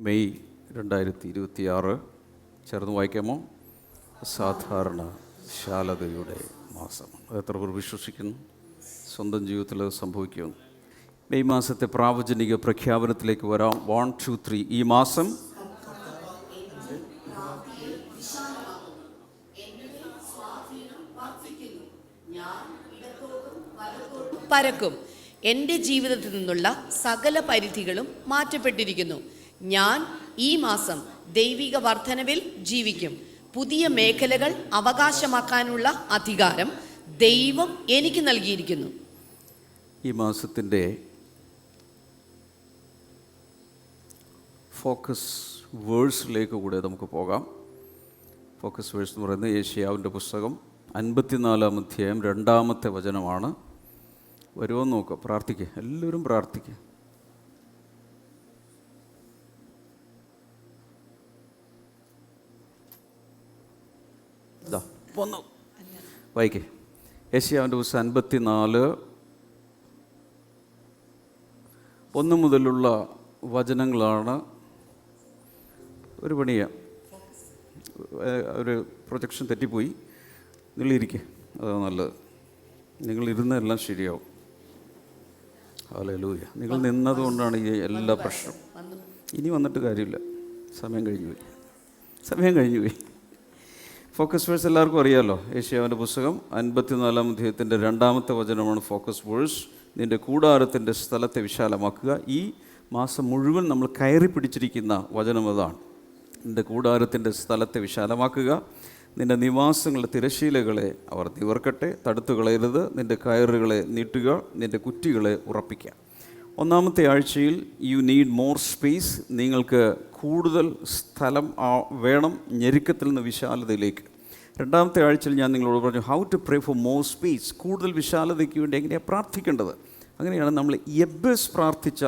May 2026 ചേർന്ന് വായിക്കാമോ? സാധാരണ ശാലതയുടെ മാസമാണ്. അത് എത്ര പേർ വിശ്വസിക്കുന്നു? സ്വന്തം ജീവിതത്തിൽ അത് സംഭവിക്കുന്നു. മെയ് മാസത്തെ പ്രാവചനിക പ്രഖ്യാപനത്തിലേക്ക് വരാം. 1, 2, 3. ഈ മാസം പരക്കും. എൻ്റെ ജീവിതത്തിൽ നിന്നുള്ള സകല പരിധികളും മാറ്റപ്പെട്ടിരിക്കുന്നു. ഞാൻ ഈ മാസം ദൈവിക വർധനവിൽ ജീവിക്കും. പുതിയ മേഖലകൾ അവകാശമാക്കാനുള്ള അധികാരം ദൈവം എനിക്ക് നൽകിയിരിക്കുന്നു. ഈ മാസത്തിൻ്റെ ഫോക്കസ് വേഴ്സിലേക്ക് കൂടെ നമുക്ക് പോകാം. ഫോക്കസ് വേഴ്സ് എന്ന് പറയുന്നത് യെശയ്യാവിൻ്റെ പുസ്തകം 54-ാം അധ്യായം 2-ാമത്തെ വചനമാണ്. വരുമോ നോക്കുക, പ്രാർത്ഥിക്കുക, എല്ലാവരും പ്രാർത്ഥിക്കുക. വന്നു വായിക്കേ. യെശയ്യാവിൻ്റെ പുസ്തകം 54:1 മുതലുള്ള വചനങ്ങളാണ്. ഒരു പണിയ ഒരു പ്രൊജക്ഷൻ തെറ്റിപ്പോയി. നിങ്ങളിരിക്കുക, അതാണ് നല്ലത്. നിങ്ങളിരുന്നെല്ലാം ശരിയാവും. ഹല്ലേലൂയ. നിങ്ങൾ നിന്നതുകൊണ്ടാണ് ഈ എല്ലാ പ്രശ്നവും. ഇനി വന്നിട്ട് കാര്യമില്ല, സമയം കഴിഞ്ഞു പോയി. ഫോക്കസ് വേഴ്സ് എല്ലാവർക്കും അറിയാമല്ലോ. യെശയ്യാവിൻ്റെ പുസ്തകം 54-ാം അധ്യായത്തിൻ്റെ 2-ാമത്തെ വചനമാണ് ഫോക്കസ് വേഴ്സ്. നിൻ്റെ കൂടാരത്തിൻ്റെ സ്ഥലത്തെ വിശാലമാക്കുക. ഈ മാസം മുഴുവൻ നമ്മൾ കയറി പിടിച്ചിരിക്കുന്ന വചനം അതാണ്. നിൻ്റെ കൂടാരത്തിൻ്റെ സ്ഥലത്തെ വിശാലമാക്കുക. നിൻ്റെ നിവാസങ്ങളുടെ തിരശ്ശീലകളെ അവർ നിവർക്കട്ടെ, തടുത്തു കളയരുത്. നിൻ്റെ കയറുകളെ നീട്ടുക, നിൻ്റെ കുറ്റികളെ ഉറപ്പിക്കുക. 1-ാമത്തെ ആഴ്ചയിൽ യു നീഡ് മോർ സ്പേസ്. നിങ്ങൾക്ക് കൂടുതൽ സ്ഥലം വേണം, ഞെരുക്കത്തിൽ നിന്ന് വിശാലതയിലേക്ക്. 2-ാമത്തെ ആഴ്ചയിൽ ഞാൻ നിങ്ങളോട് പറഞ്ഞു how to pray for more space. കൂടുതൽ വിശാലതയ്ക്ക് വേണ്ടി എങ്ങനെയാണ് പ്രാർത്ഥിക്കേണ്ടത്. അങ്ങനെയാണ് നമ്മൾ യെബേസ് പ്രാർത്ഥിച്ച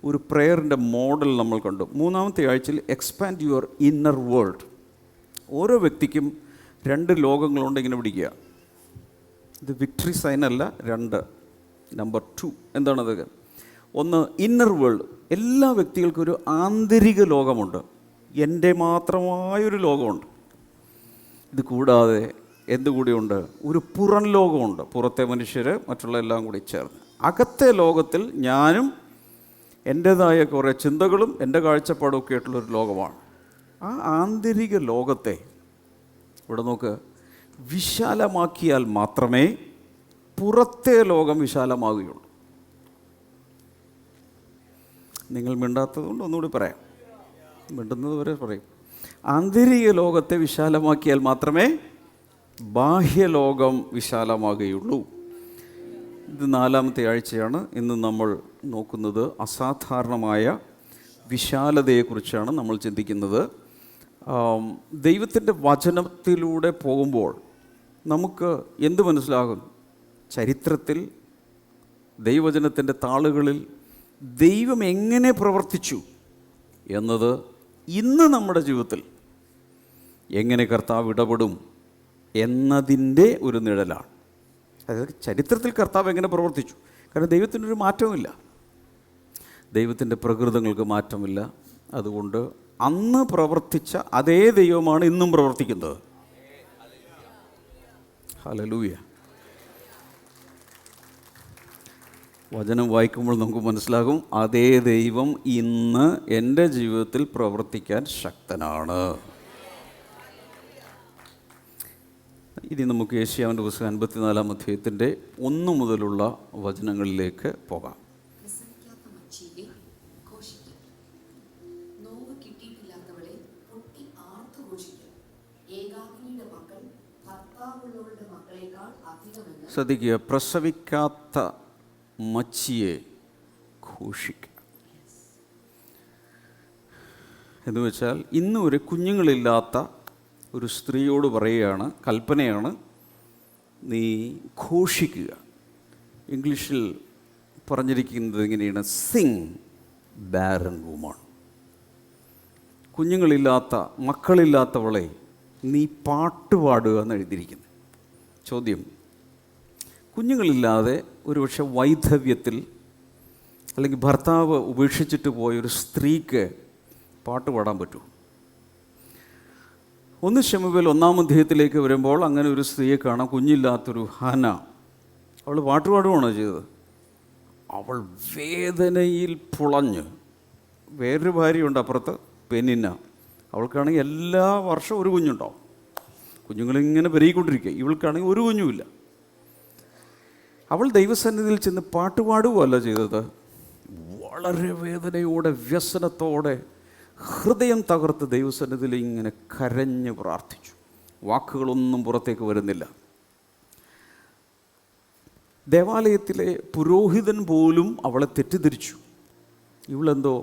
ഒരു പ്രെയറിൻ്റെ മോഡൽ നമ്മൾ കണ്ടു. 3-ാമത്തെ ആഴ്ചയിൽ എക്സ്പാൻഡ് യുവർ ഇന്നർ വേൾഡ്. ഓരോ വ്യക്തിക്കും 2 ലോകങ്ങളുണ്ട്. ഇങ്ങനെ പിടിക്കുക. ഇത് വിക്ടറി സൈനല്ല. 2 നമ്പർ 2 എന്താണത്? 1 ഇന്നർ വേൾഡ്. എല്ലാ വ്യക്തികൾക്കും ഒരു ആന്തരിക ലോകമുണ്ട്. എൻ്റെ മാത്രമായൊരു ലോകമുണ്ട്. ഇത് കൂടാതെ എന്തുകൂടിയുണ്ട്? ഒരു പുറം ലോകമുണ്ട്. പുറത്തെ മനുഷ്യർ മറ്റുള്ള എല്ലാം കൂടി ചേർന്ന്. അകത്തെ ലോകത്തിൽ ഞാനും എൻ്റേതായ കുറേ ചിന്തകളും എൻ്റെ കാഴ്ചപ്പാടും ഒക്കെ ആയിട്ടുള്ളൊരു ലോകമാണ്. ആ ആന്തരിക ലോകത്തെ ഇവിടെ നോക്ക്, വിശാലമാക്കിയാൽ മാത്രമേ പുറത്തെ ലോകം വിശാലമാകുകയുള്ളൂ. നിങ്ങൾ മിണ്ടാത്തതുകൊണ്ട് ഒന്നുകൂടി പറയാം, മിണ്ടുന്നത് വരെ പറയും. ആന്തരിക ലോകത്തെ വിശാലമാക്കിയാൽ മാത്രമേ ബാഹ്യലോകം വിശാലമാകുകയുള്ളൂ. ഇത് 4-ാമത്തെ ആഴ്ചയാണ്. ഇന്ന് നമ്മൾ നോക്കുന്നത് അസാധാരണമായ വിശാലതയെക്കുറിച്ചാണ് നമ്മൾ ചിന്തിക്കുന്നത്. ദൈവത്തിൻ്റെ വചനത്തിലൂടെ പോകുമ്പോൾ നമുക്ക് എന്ത് മനസ്സിലാകും? ചരിത്രത്തിൽ ദൈവവചനത്തിൻ്റെ താളുകളിൽ ദൈവം എങ്ങനെ പ്രവർത്തിച്ചു എന്നത് ഇന്ന് നമ്മുടെ ജീവിതത്തിൽ എങ്ങനെ കർത്താവ് ഇടപെടും എന്നതിൻ്റെ ഒരു നിഴലാണ്. അതായത് ചരിത്രത്തിൽ കർത്താവ് എങ്ങനെ പ്രവർത്തിച്ചു. കാരണം ദൈവത്തിനൊരു മാറ്റവുമില്ല, ദൈവത്തിൻ്റെ പ്രകൃതങ്ങൾക്ക് മാറ്റമില്ല. അതുകൊണ്ട് അന്ന് പ്രവർത്തിച്ച അതേ ദൈവമാണ് ഇന്നും പ്രവർത്തിക്കുന്നത്. ഹല്ലേലൂയ. വചനം വായിക്കുമ്പോൾ നമുക്ക് മനസ്സിലാകും, അതേ ദൈവം ഇന്ന് എൻ്റെ ജീവിതത്തിൽ പ്രവർത്തിക്കാൻ ശക്തനാണ്. ഇനി നമുക്ക് യെശയ്യാവിൻ്റെ പുസ്തകം 54-ാം അധ്യായത്തിൻ്റെ 1 മുതലുള്ള വചനങ്ങളിലേക്ക് പോകാം. ശ്രദ്ധിക്കുക, പ്രസവിക്കാത്ത മച്ചിയെ ഘോഷിക്കുക എന്ന് വെച്ചാൽ ഇന്ന് ഒരു കുഞ്ഞുങ്ങളില്ലാത്ത ഒരു സ്ത്രീയോട് പറയുകയാണ്, കൽപ്പനയാണ്, നീ ഘോഷിക്കുക. ഇംഗ്ലീഷിൽ പറഞ്ഞിരിക്കുന്നത് ഇങ്ങനെയാണ്, സിങ് ബാരൻ വുമൺ. കുഞ്ഞുങ്ങളില്ലാത്ത മക്കളില്ലാത്തവളെ നീ പാട്ടുപാടുക എന്ന് എഴുതിയിരിക്കുന്നു. ചോദ്യം, കുഞ്ഞുങ്ങളില്ലാതെ ഒരുപക്ഷെ വൈധവ്യത്തിൽ അല്ലെങ്കിൽ ഭർത്താവ് ഉപേക്ഷിച്ചിട്ട് പോയൊരു സ്ത്രീക്ക് പാട്ട് പാടാൻ പറ്റൂ? 1 ശമൂവേൽ 1-ാം അധ്യായത്തിലേക്ക് വരുമ്പോൾ അങ്ങനെ ഒരു സ്ത്രീയെ കാണാം, കുഞ്ഞില്ലാത്തൊരു ഹന. അവൾ പാട്ട് പാടുകയാണോ ചെയ്തത്? അവൾ വേദനയിൽ പുളഞ്ഞ്, വേറൊരു ഭാര്യയുണ്ട് അപ്പുറത്ത്, പെനിന്ന. അവൾക്കാണെങ്കിൽ എല്ലാ വർഷവും ഒരു കുഞ്ഞുണ്ടാവും. കുഞ്ഞുങ്ങളിങ്ങനെ പെരുകിക്കൊണ്ടിരിക്കുക. ഇവൾക്കാണെങ്കിൽ ഒരു കുഞ്ഞുമില്ല. അവൾ ദൈവസന്നിധിയിൽ ചെന്ന് പാട്ട് പാടുകയല്ല ചെയ്തത്, വളരെ വേദനയോടെ, വ്യസനത്തോടെ, ഹൃദയം തകർത്ത് ദൈവസന്നിധിയിൽ ഇങ്ങനെ കരഞ്ഞ് പ്രാർത്ഥിച്ചു. വാക്കുകളൊന്നും പുറത്തേക്ക് വരുന്നില്ല. ദേവാലയത്തിലെ പുരോഹിതൻ പോലും അവളെ തെറ്റിദ്ധരിച്ചു. ഇവളെന്തോ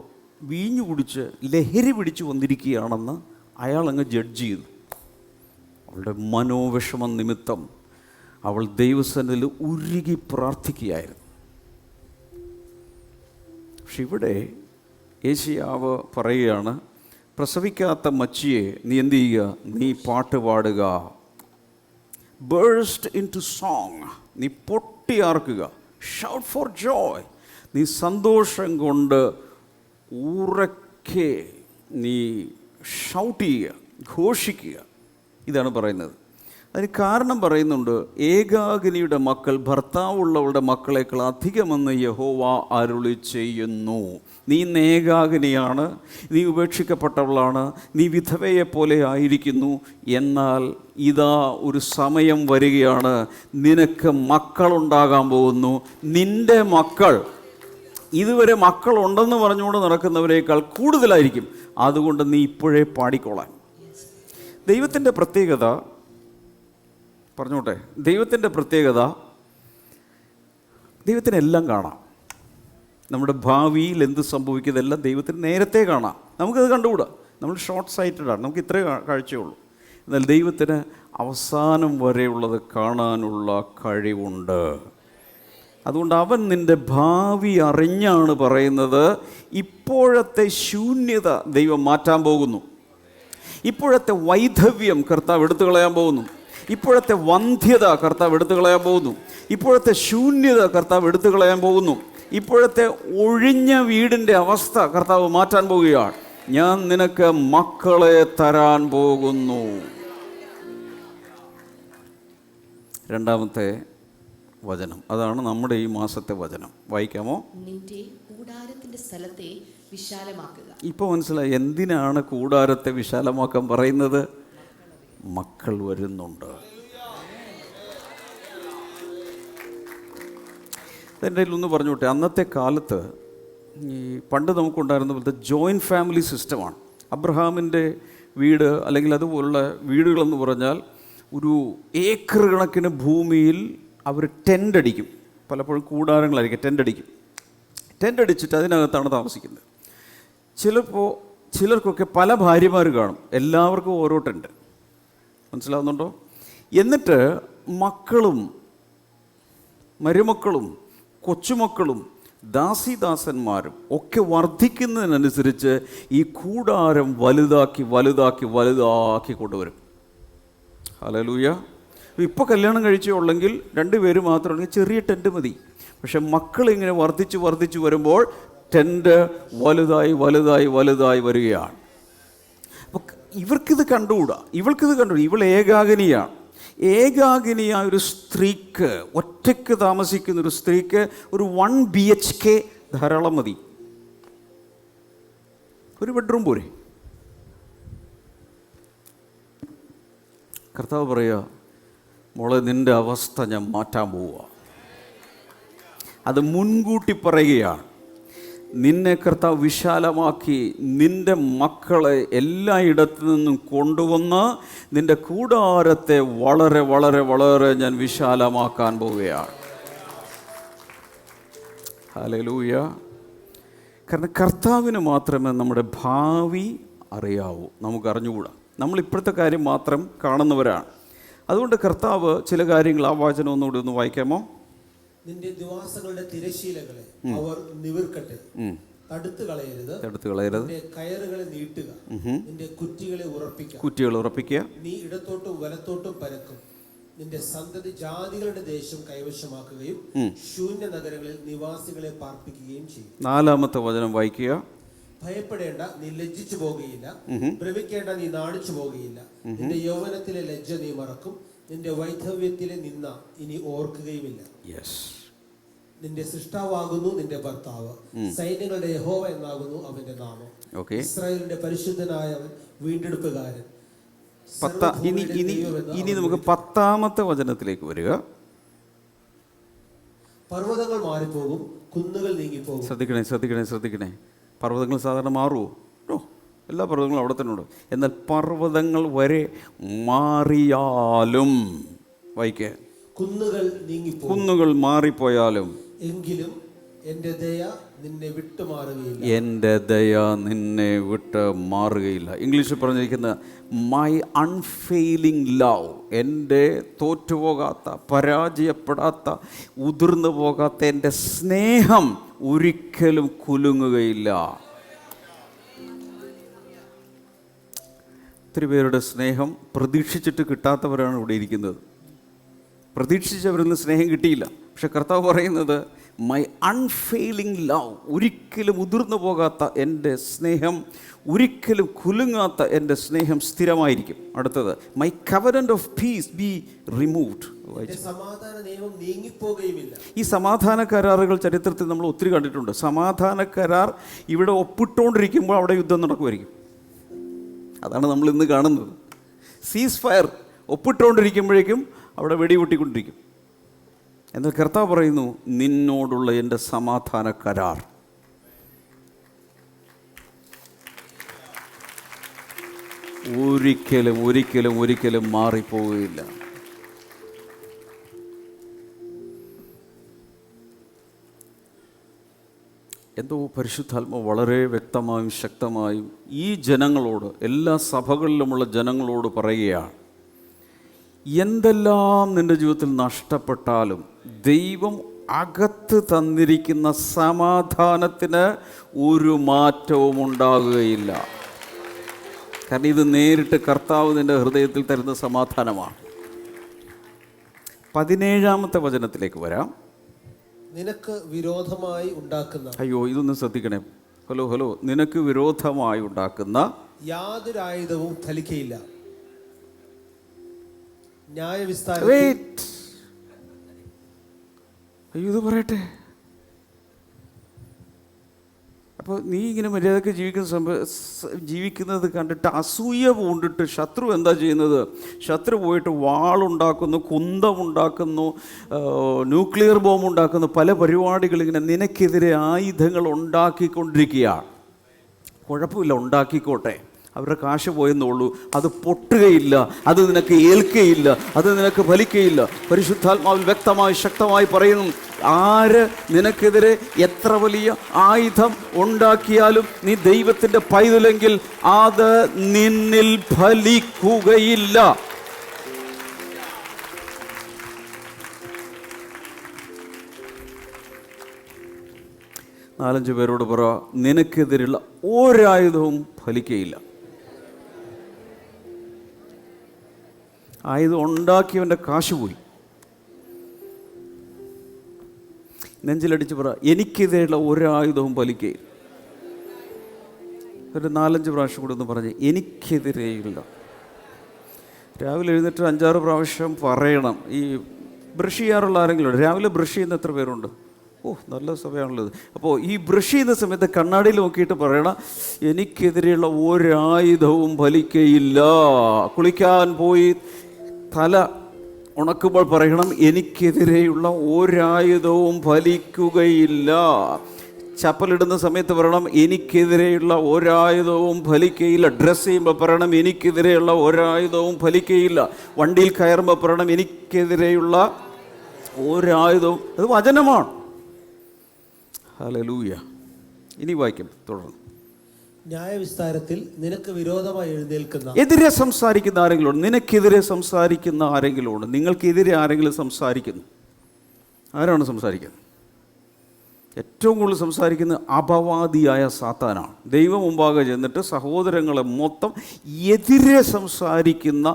വീഞ്ഞു കുടിച്ച് ലഹരി പിടിച്ച് വന്നിരിക്കുകയാണെന്ന് അയാളങ്ങ് ജഡ്ജ് ചെയ്തു. അവളുടെ മനോവിഷമം നിമിത്തം അവൾ ദൈവസന്നിധിയിൽ ഉരുകി പ്രാർത്ഥിക്കുകയായിരുന്നു. പക്ഷെ ഇവിടെ യേശയ്യാവ് പറയുകയാണ്, പ്രസവിക്കാത്ത മച്ചിയെ നീ എന്ത് ചെയ്യുക? നീ പാട്ട് പാടുക. ബേഴ്സ്റ്റ് ഇൻ ടു സോങ്, നീ പൊട്ടിയാർക്കുക. ഷൗട്ട് ഫോർ ജോയ്, നീ സന്തോഷം കൊണ്ട് ഉറക്കെ നീ ഷൗട്ട് ചെയ്യുക, ഘോഷിക്കുക. ഇതാണ് പറയുന്നത്. അതിന് കാരണം പറയുന്നുണ്ട്, ഏകാകിനിയുടെ മക്കൾ ഭർത്താവുള്ളവളുടെ മക്കളേക്കാൾ അധികമെന്ന് യഹോവ അരുളി ചെയ്യുന്നു. നീ ഇന്ന് ഏകാകിനിയാണ്, നീ ഉപേക്ഷിക്കപ്പെട്ടവളാണ്, നീ വിധവയെപ്പോലെ ആയിരിക്കുന്നു. എന്നാൽ ഇതാ ഒരു സമയം വരികയാണ്, നിനക്ക് മക്കളുണ്ടാകാൻ പോകുന്നു. നിൻ്റെ മക്കൾ ഇതുവരെ മക്കളുണ്ടെന്ന് പറഞ്ഞുകൊണ്ട് നടക്കുന്നവരേക്കാൾ കൂടുതലായിരിക്കും. അതുകൊണ്ട് നീ ഇപ്പോഴേ പാടിക്കോളാൻ. ദൈവത്തിൻ്റെ പ്രത്യേകത പറഞ്ഞോട്ടെ, ദൈവത്തിൻ്റെ പ്രത്യേകത, ദൈവത്തിനെല്ലാം കാണാം. നമ്മുടെ ഭാവിയിൽ എന്ത് സംഭവിക്കുന്നതെല്ലാം ദൈവത്തിന് നേരത്തെ കാണാം. നമുക്കത് കണ്ടുകൂടാ, നമ്മൾ ഷോർട്ട് സൈറ്റഡാണ്, നമുക്ക് ഇത്രേ കാഴ്ചയുള്ളൂ. എന്നാൽ ദൈവത്തിന് അവസാനം വരെയുള്ളത് കാണാനുള്ള കഴിവുണ്ട്. അതുകൊണ്ട് അവൻ നിൻ്റെ ഭാവി അറിഞ്ഞാണ് പറയുന്നത്, ഇപ്പോഴത്തെ ശൂന്യത ദൈവം മാറ്റാൻ പോകുന്നു. ഇപ്പോഴത്തെ വൈധവ്യം കർത്താവ് എടുത്തു കളയാൻ പോകുന്നു. ഇപ്പോഴത്തെ വന്ധ്യത കർത്താവ് എടുത്തു കളയാൻ പോകുന്നു. ഇപ്പോഴത്തെ ശൂന്യത കർത്താവ് എടുത്തു കളയാൻ പോകുന്നു. ഇപ്പോഴത്തെ ഒഴിഞ്ഞ വീടിൻ്റെ അവസ്ഥ കർത്താവ് മാറ്റാൻ പോകുകയാണ്. ഞാൻ നിനക്ക് മക്കളെ തരാൻ പോകുന്നു. രണ്ടാമത്തെ വചനം, അതാണ് നമ്മുടെ ഈ മാസത്തെ വചനം. വായിക്കാമോ? നിന്റെ കൂടാരത്തിന്റെ സ്ഥലത്തെ വിശാലമാക്കുക. ഇപ്പോൾ മനസ്സിലായി എന്തിനാണ് കൂടാരത്തെ വിശാലമാക്കാൻ പറയുന്നത്? മക്കൾ വരുന്നുണ്ട്. എൻ്റെ ഒന്ന് പറഞ്ഞോട്ടെ, അന്നത്തെ കാലത്ത് ഈ പണ്ട് നമുക്കുണ്ടായിരുന്ന പോലത്തെ ജോയിൻറ്റ് ഫാമിലി സിസ്റ്റമാണ്. അബ്രഹാമിൻ്റെ വീട് അല്ലെങ്കിൽ അതുപോലുള്ള വീടുകളെന്ന് പറഞ്ഞാൽ ഒരു ഏക്കർ കണക്കിന് ഭൂമിയിൽ അവർ ടെൻ്റ് അടിക്കും. പലപ്പോഴും കൂടാരങ്ങളായിരിക്കും, ടെൻ്റ് അടിക്കും. ടെൻ്റ് അടിച്ചിട്ട് അതിനകത്താണ് താമസിക്കുന്നത്. ചിലർക്കൊക്കെ പല ഭാര്യമാർ കാണും, എല്ലാവർക്കും ഓരോ ടെൻ്റ്. മനസ്സിലാവുന്നുണ്ടോ? എന്നിട്ട് മക്കളും മരുമക്കളും കൊച്ചുമക്കളും ദാസിദാസന്മാരും ഒക്കെ വർദ്ധിക്കുന്നതിനനുസരിച്ച് ഈ കൂടാരം വലുതാക്കി വലുതാക്കി വലുതാക്കി കൊണ്ടുവരും. ഹല്ലേലൂയ. ഇപ്പോൾ കല്യാണം കഴിച്ചേ ഉള്ളെങ്കിൽ 2 പേര് മാത്രമാണെങ്കിൽ ചെറിയ ടെൻറ്റ് മതി. പക്ഷെ മക്കളിങ്ങനെ വർദ്ധിച്ച് വർദ്ധിച്ച് വരുമ്പോൾ ടെൻറ്റ് വലുതായി വലുതായി വലുതായി വരികയാണ്. അപ്പോൾ ഇവർക്കിത് കണ്ടുകൂടാ, ഇവൾക്കിത് കണ്ടുകൂടാ. ഇവൾ ഏകാകിനിയാണ്. ഏകാകിനിയായ ഒരു സ്ത്രീക്ക്, ഒറ്റയ്ക്ക് താമസിക്കുന്ന ഒരു സ്ത്രീക്ക് ഒരു 1 BHK ധാരാളം മതി. ഒരു ബെഡ്റൂം പോരെ. കർത്താവ് പറയുക, മോളെ നിൻ്റെ അവസ്ഥ ഞാൻ മാറ്റാൻ പോവുക. അത് മുൻകൂട്ടി പറയുകയാണ്. നിന്നെ കർത്താവ് വിശാലമാക്കി നിൻ്റെ മക്കളെ എല്ലായിടത്തു നിന്നും കൊണ്ടുവന്ന് നിൻ്റെ കൂടാരത്തെ വളരെ വളരെ വളരെ ഞാൻ വിശാലമാക്കാൻ പോവുകയാണ്. ഹല്ലേലൂയ. കാരണം കർത്താവിന് മാത്രമേ നമ്മുടെ ഭാവി അറിയാവൂ, നമുക്കറിഞ്ഞുകൂടാ. നമ്മൾ ഇപ്പോഴത്തെ കാര്യം മാത്രം കാണുന്നവരാണ്. അതുകൊണ്ട് കർത്താവ് ചില കാര്യങ്ങൾ, ആ വാചനം ഒന്നുകൂടി ഒന്ന് വായിക്കാമോ? നിന്റെ ദിവാസങ്ങളുടെ തിരശീലകളെ അവർ നിവർക്കട്ടെ, തടുത്തു കളയരുത്. കയറുകളെ നീട്ടുക, നിന്റെ കുറ്റികളെ ഉറപ്പിക്കുക. നീ ഇടത്തോട്ടും വലത്തോട്ടും പരക്കും. നിന്റെ സന്തതി ജാതികളുടെ ദേശം കൈവശമാക്കുകയും ശൂന്യ നഗരങ്ങളിൽ നിവാസികളെ പാർപ്പിക്കുകയും ചെയ്യും. 4-ാമത്തെ വചനം വായിക്കുക. ഭയപ്പെടേണ്ട, നീ ലജ്ജിച്ചു പോകുകയില്ല. ഭ്രമിക്കേണ്ട, നീ നാണിച്ചു പോകുകയില്ല. നിന്റെ യൗവനത്തിലെ ലജ്ജ നീ മറക്കും. നിന്റെ വൈധവ്യത്തിലെ നിന്ന ഇനി ഓർക്കുകയുമില്ല. നിന്റെ സൃഷ്ടാവാകുന്നു നിന്റെ ഭർത്താവ്. സൈന്യങ്ങളുടെ യഹോവ എന്നാകുന്നു അവന്റെ നാമം. ഇസ്രായേലിന്റെ പരിശുദ്ധനായവൻ, വീണ്ടെടുപ്പുകാരൻ. ഇനി നമുക്ക് 10ാമത്തെ വചനത്തിലേക്ക് വരിക. പർവ്വതങ്ങൾ മാറിപ്പോകും, കുന്നുകൾ നീങ്ങിപ്പോകും. ശ്രദ്ധിക്കണേ. പർവ്വതങ്ങൾ സാധാരണ മാറുമോ? എല്ലാ പർവ്വതങ്ങളും അവിടെ തന്നെ ഉണ്ട്. എന്നാൽ പർവ്വതങ്ങൾ വരെ മാറിയാലും, വായിക്കേ, കുന്നുകൾ മാറിപ്പോയാലും എങ്കിലും എൻ്റെ ദയ നിന്നെ വിട്ടു മാറുകയില്ല. എൻ്റെ ദയ നിന്നെ വിട്ട് മാറുകയില്ല. ഇംഗ്ലീഷിൽ പറഞ്ഞിരിക്കുന്ന മൈ അൺഫെയിലിംഗ് ലവ്, എൻ്റെ തോറ്റുപോകാത്ത, പരാജയപ്പെടാത്ത, ഉതിർന്നു പോകാത്ത എൻ്റെ സ്നേഹം ഒരിക്കലും കുലുങ്ങുകയില്ല. ഒത്തിരി പേരുടെ സ്നേഹം പ്രതീക്ഷിച്ചിട്ട് കിട്ടാത്തവരാണ് ഇവിടെ ഇരിക്കുന്നത്. പ്രതീക്ഷിച്ചവരൊന്നും സ്നേഹം കിട്ടിയില്ല. പക്ഷെ കർത്താവ് പറയുന്നത് മൈ അൺഫെയിലിംഗ് ലവ്, ഒരിക്കലും ഉതിർന്നു പോകാത്ത എൻ്റെ സ്നേഹം, ഒരിക്കലും കുലുങ്ങാത്ത എൻ്റെ സ്നേഹം സ്ഥിരമായിരിക്കും. അടുത്തത് my covenant of peace be removed. ഈ സമാധാന കരാറുകൾ ചരിത്രത്തിൽ നമ്മൾ ഒത്തിരി കണ്ടിട്ടുണ്ട്. സമാധാന കരാർ ഇവിടെ ഒപ്പിട്ടുകൊണ്ടിരിക്കുമ്പോൾ അവിടെ യുദ്ധം നടക്കുമായിരിക്കും. അതാണ് നമ്മൾ ഇന്ന് കാണുന്നത്. സീസ് ഫയർ ഒപ്പിട്ടുകൊണ്ടിരിക്കുമ്പോഴേക്കും അവിടെ വെടിപൊട്ടിക്കൊണ്ടിരിക്കും. എന്നാൽ കർത്താവ് പറയുന്നു, നിന്നോടുള്ള എൻ്റെ സമാധാന കരാർ ഒരിക്കലും ഒരിക്കലും ഒരിക്കലും മാറിപ്പോവുകയില്ല. എന്തോ പരിശുദ്ധാത്മ വളരെ വ്യക്തമായും ശക്തമായും ഈ ജനങ്ങളോട്, എല്ലാ സഭകളിലുമുള്ള ജനങ്ങളോട് പറയുകയാണ്, എന്തെല്ലാം നിൻ്റെ ജീവിതത്തിൽ നഷ്ടപ്പെട്ടാലും ദൈവം അകത്ത് തന്നിരിക്കുന്ന സമാധാനത്തിന് ഒരു മാറ്റവും ഉണ്ടാകുകയില്ല. കാരണം ഇത് നേരിട്ട് കർത്താവ് നിൻ്റെ ഹൃദയത്തിൽ തരുന്ന സമാധാനമാണ്. 17ാമത്തെ വചനത്തിലേക്ക് വരാം. നിനക്ക് വിരോധമായി ഉണ്ടാക്കുന്ന, അയ്യോ ഇതൊന്ന് ശ്രദ്ധിക്കണേ. ഹലോ, നിനക്ക് വിരോധമായി ഉണ്ടാക്കുന്ന യാതൊരു ആയുധവും ഫലിക്കയില്ല. അയ്യോ ഇത് പറയട്ടെ. അപ്പോൾ നീ ഇങ്ങനെ മര്യാദയ്ക്ക് ജീവിക്കുന്നത് കണ്ടിട്ട് അസൂയ പൂണ്ടിട്ട് ശത്രു എന്താ ചെയ്യുന്നത്? ശത്രു പോയിട്ട് വാളുണ്ടാക്കുന്നു, കുന്തമുണ്ടാക്കുന്നു, ന്യൂക്ലിയർ ബോംബ് ഉണ്ടാക്കുന്നു, പല പരിപാടികൾ ഇങ്ങനെ നിനക്കെതിരെ ആയുധങ്ങൾ ഉണ്ടാക്കിക്കൊണ്ടിരിക്കുകയാണ്. കുഴപ്പമില്ല, ഉണ്ടാക്കിക്കോട്ടെ, അവരുടെ കാശ് പോയെന്നുള്ളൂ. അത് പൊട്ടുകയില്ല, അത് നിനക്ക് ഏൽക്കുകയില്ല, അത് നിനക്ക് ഫലിക്കുകയില്ല. പരിശുദ്ധാത്മാവിൽ വ്യക്തമായി ശക്തമായി പറയുന്നു, ആര് നിനക്കെതിരെ എത്ര വലിയ ആയുധം ഉണ്ടാക്കിയാലും നീ ദൈവത്തിൻ്റെ പൈതലെങ്കിൽ അത് നിന്നിൽ ഫലിക്കുകയില്ല. നാലഞ്ച് പേരോട് പറ, നിനക്കെതിരെയുള്ള ഒരായുധവും ഫലിക്കുകയില്ല. ആയുധം ഉണ്ടാക്കിയവൻ്റെ കാശ് പോയി. നെഞ്ചിലടിച്ച് പറ, എനിക്കെതിരെയുള്ള ഒരായുധവും ഫലിക്കുകയില്ല. ഒരു 4-5 പ്രാവശ്യം കൂടെ ഒന്ന് പറഞ്ഞ്, എനിക്കെതിരെയുള്ള. രാവിലെ എഴുന്നേറ്റ് 5-6 പ്രാവശ്യം പറയണം. ഈ ബ്രഷ് ചെയ്യാറുള്ള ആരെങ്കിലും ഉണ്ട്? രാവിലെ ബ്രഷ് ചെയ്യുന്ന എത്ര പേരുണ്ട്? നല്ല സമയമാണുള്ളത്. അപ്പോൾ ഈ ബ്രഷ് ചെയ്യുന്ന സമയത്ത് കണ്ണാടിയിൽ നോക്കിയിട്ട് പറയണം, എനിക്കെതിരെയുള്ള ഒരായുധവും ഫലിക്കയില്ല. കുളിക്കാൻ പോയി തല ഉണക്കുമ്പോൾ പറയണം, എനിക്കെതിരെയുള്ള ഒരായുധവും ഫലിക്കുകയില്ല. ചപ്പലിടുന്ന സമയത്ത് പറയണം, എനിക്കെതിരെയുള്ള ഒരായുധവും ഫലിക്കയില്ല. ഡ്രസ്സ് ചെയ്യുമ്പോൾ പറയണം, എനിക്കെതിരെയുള്ള ഒരായുധവും ഫലിക്കയില്ല. വണ്ടിയിൽ കയറുമ്പോൾ പറയണം, എനിക്കെതിരെയുള്ള ഒരായുധവും. അത് വചനമാണ്. ഹല്ലേലൂയ. ഇനി വായിക്കും തുടർന്ന്. ന്യായവിസ്താരത്തിൽ നിനക്ക് വിരോധമായി എഴുന്നേൽക്കുന്ന, എതിരെ സംസാരിക്കുന്ന ആരെങ്കിലും ഉണ്ട്? നിനക്കെതിരെ സംസാരിക്കുന്ന ആരെങ്കിലും ഉണ്ട്? നിങ്ങൾക്കെതിരെ ആരെങ്കിലും സംസാരിക്കുന്നു? ആരാണ് സംസാരിക്കുന്നത്? ഏറ്റവും കൂടുതൽ സംസാരിക്കുന്നത് അപവാദിയായ സാത്താനാണ്. ദൈവം മുമ്പാകെ ചെന്നിട്ട് സഹോദരങ്ങളെ മൊത്തം എതിരെ സംസാരിക്കുന്ന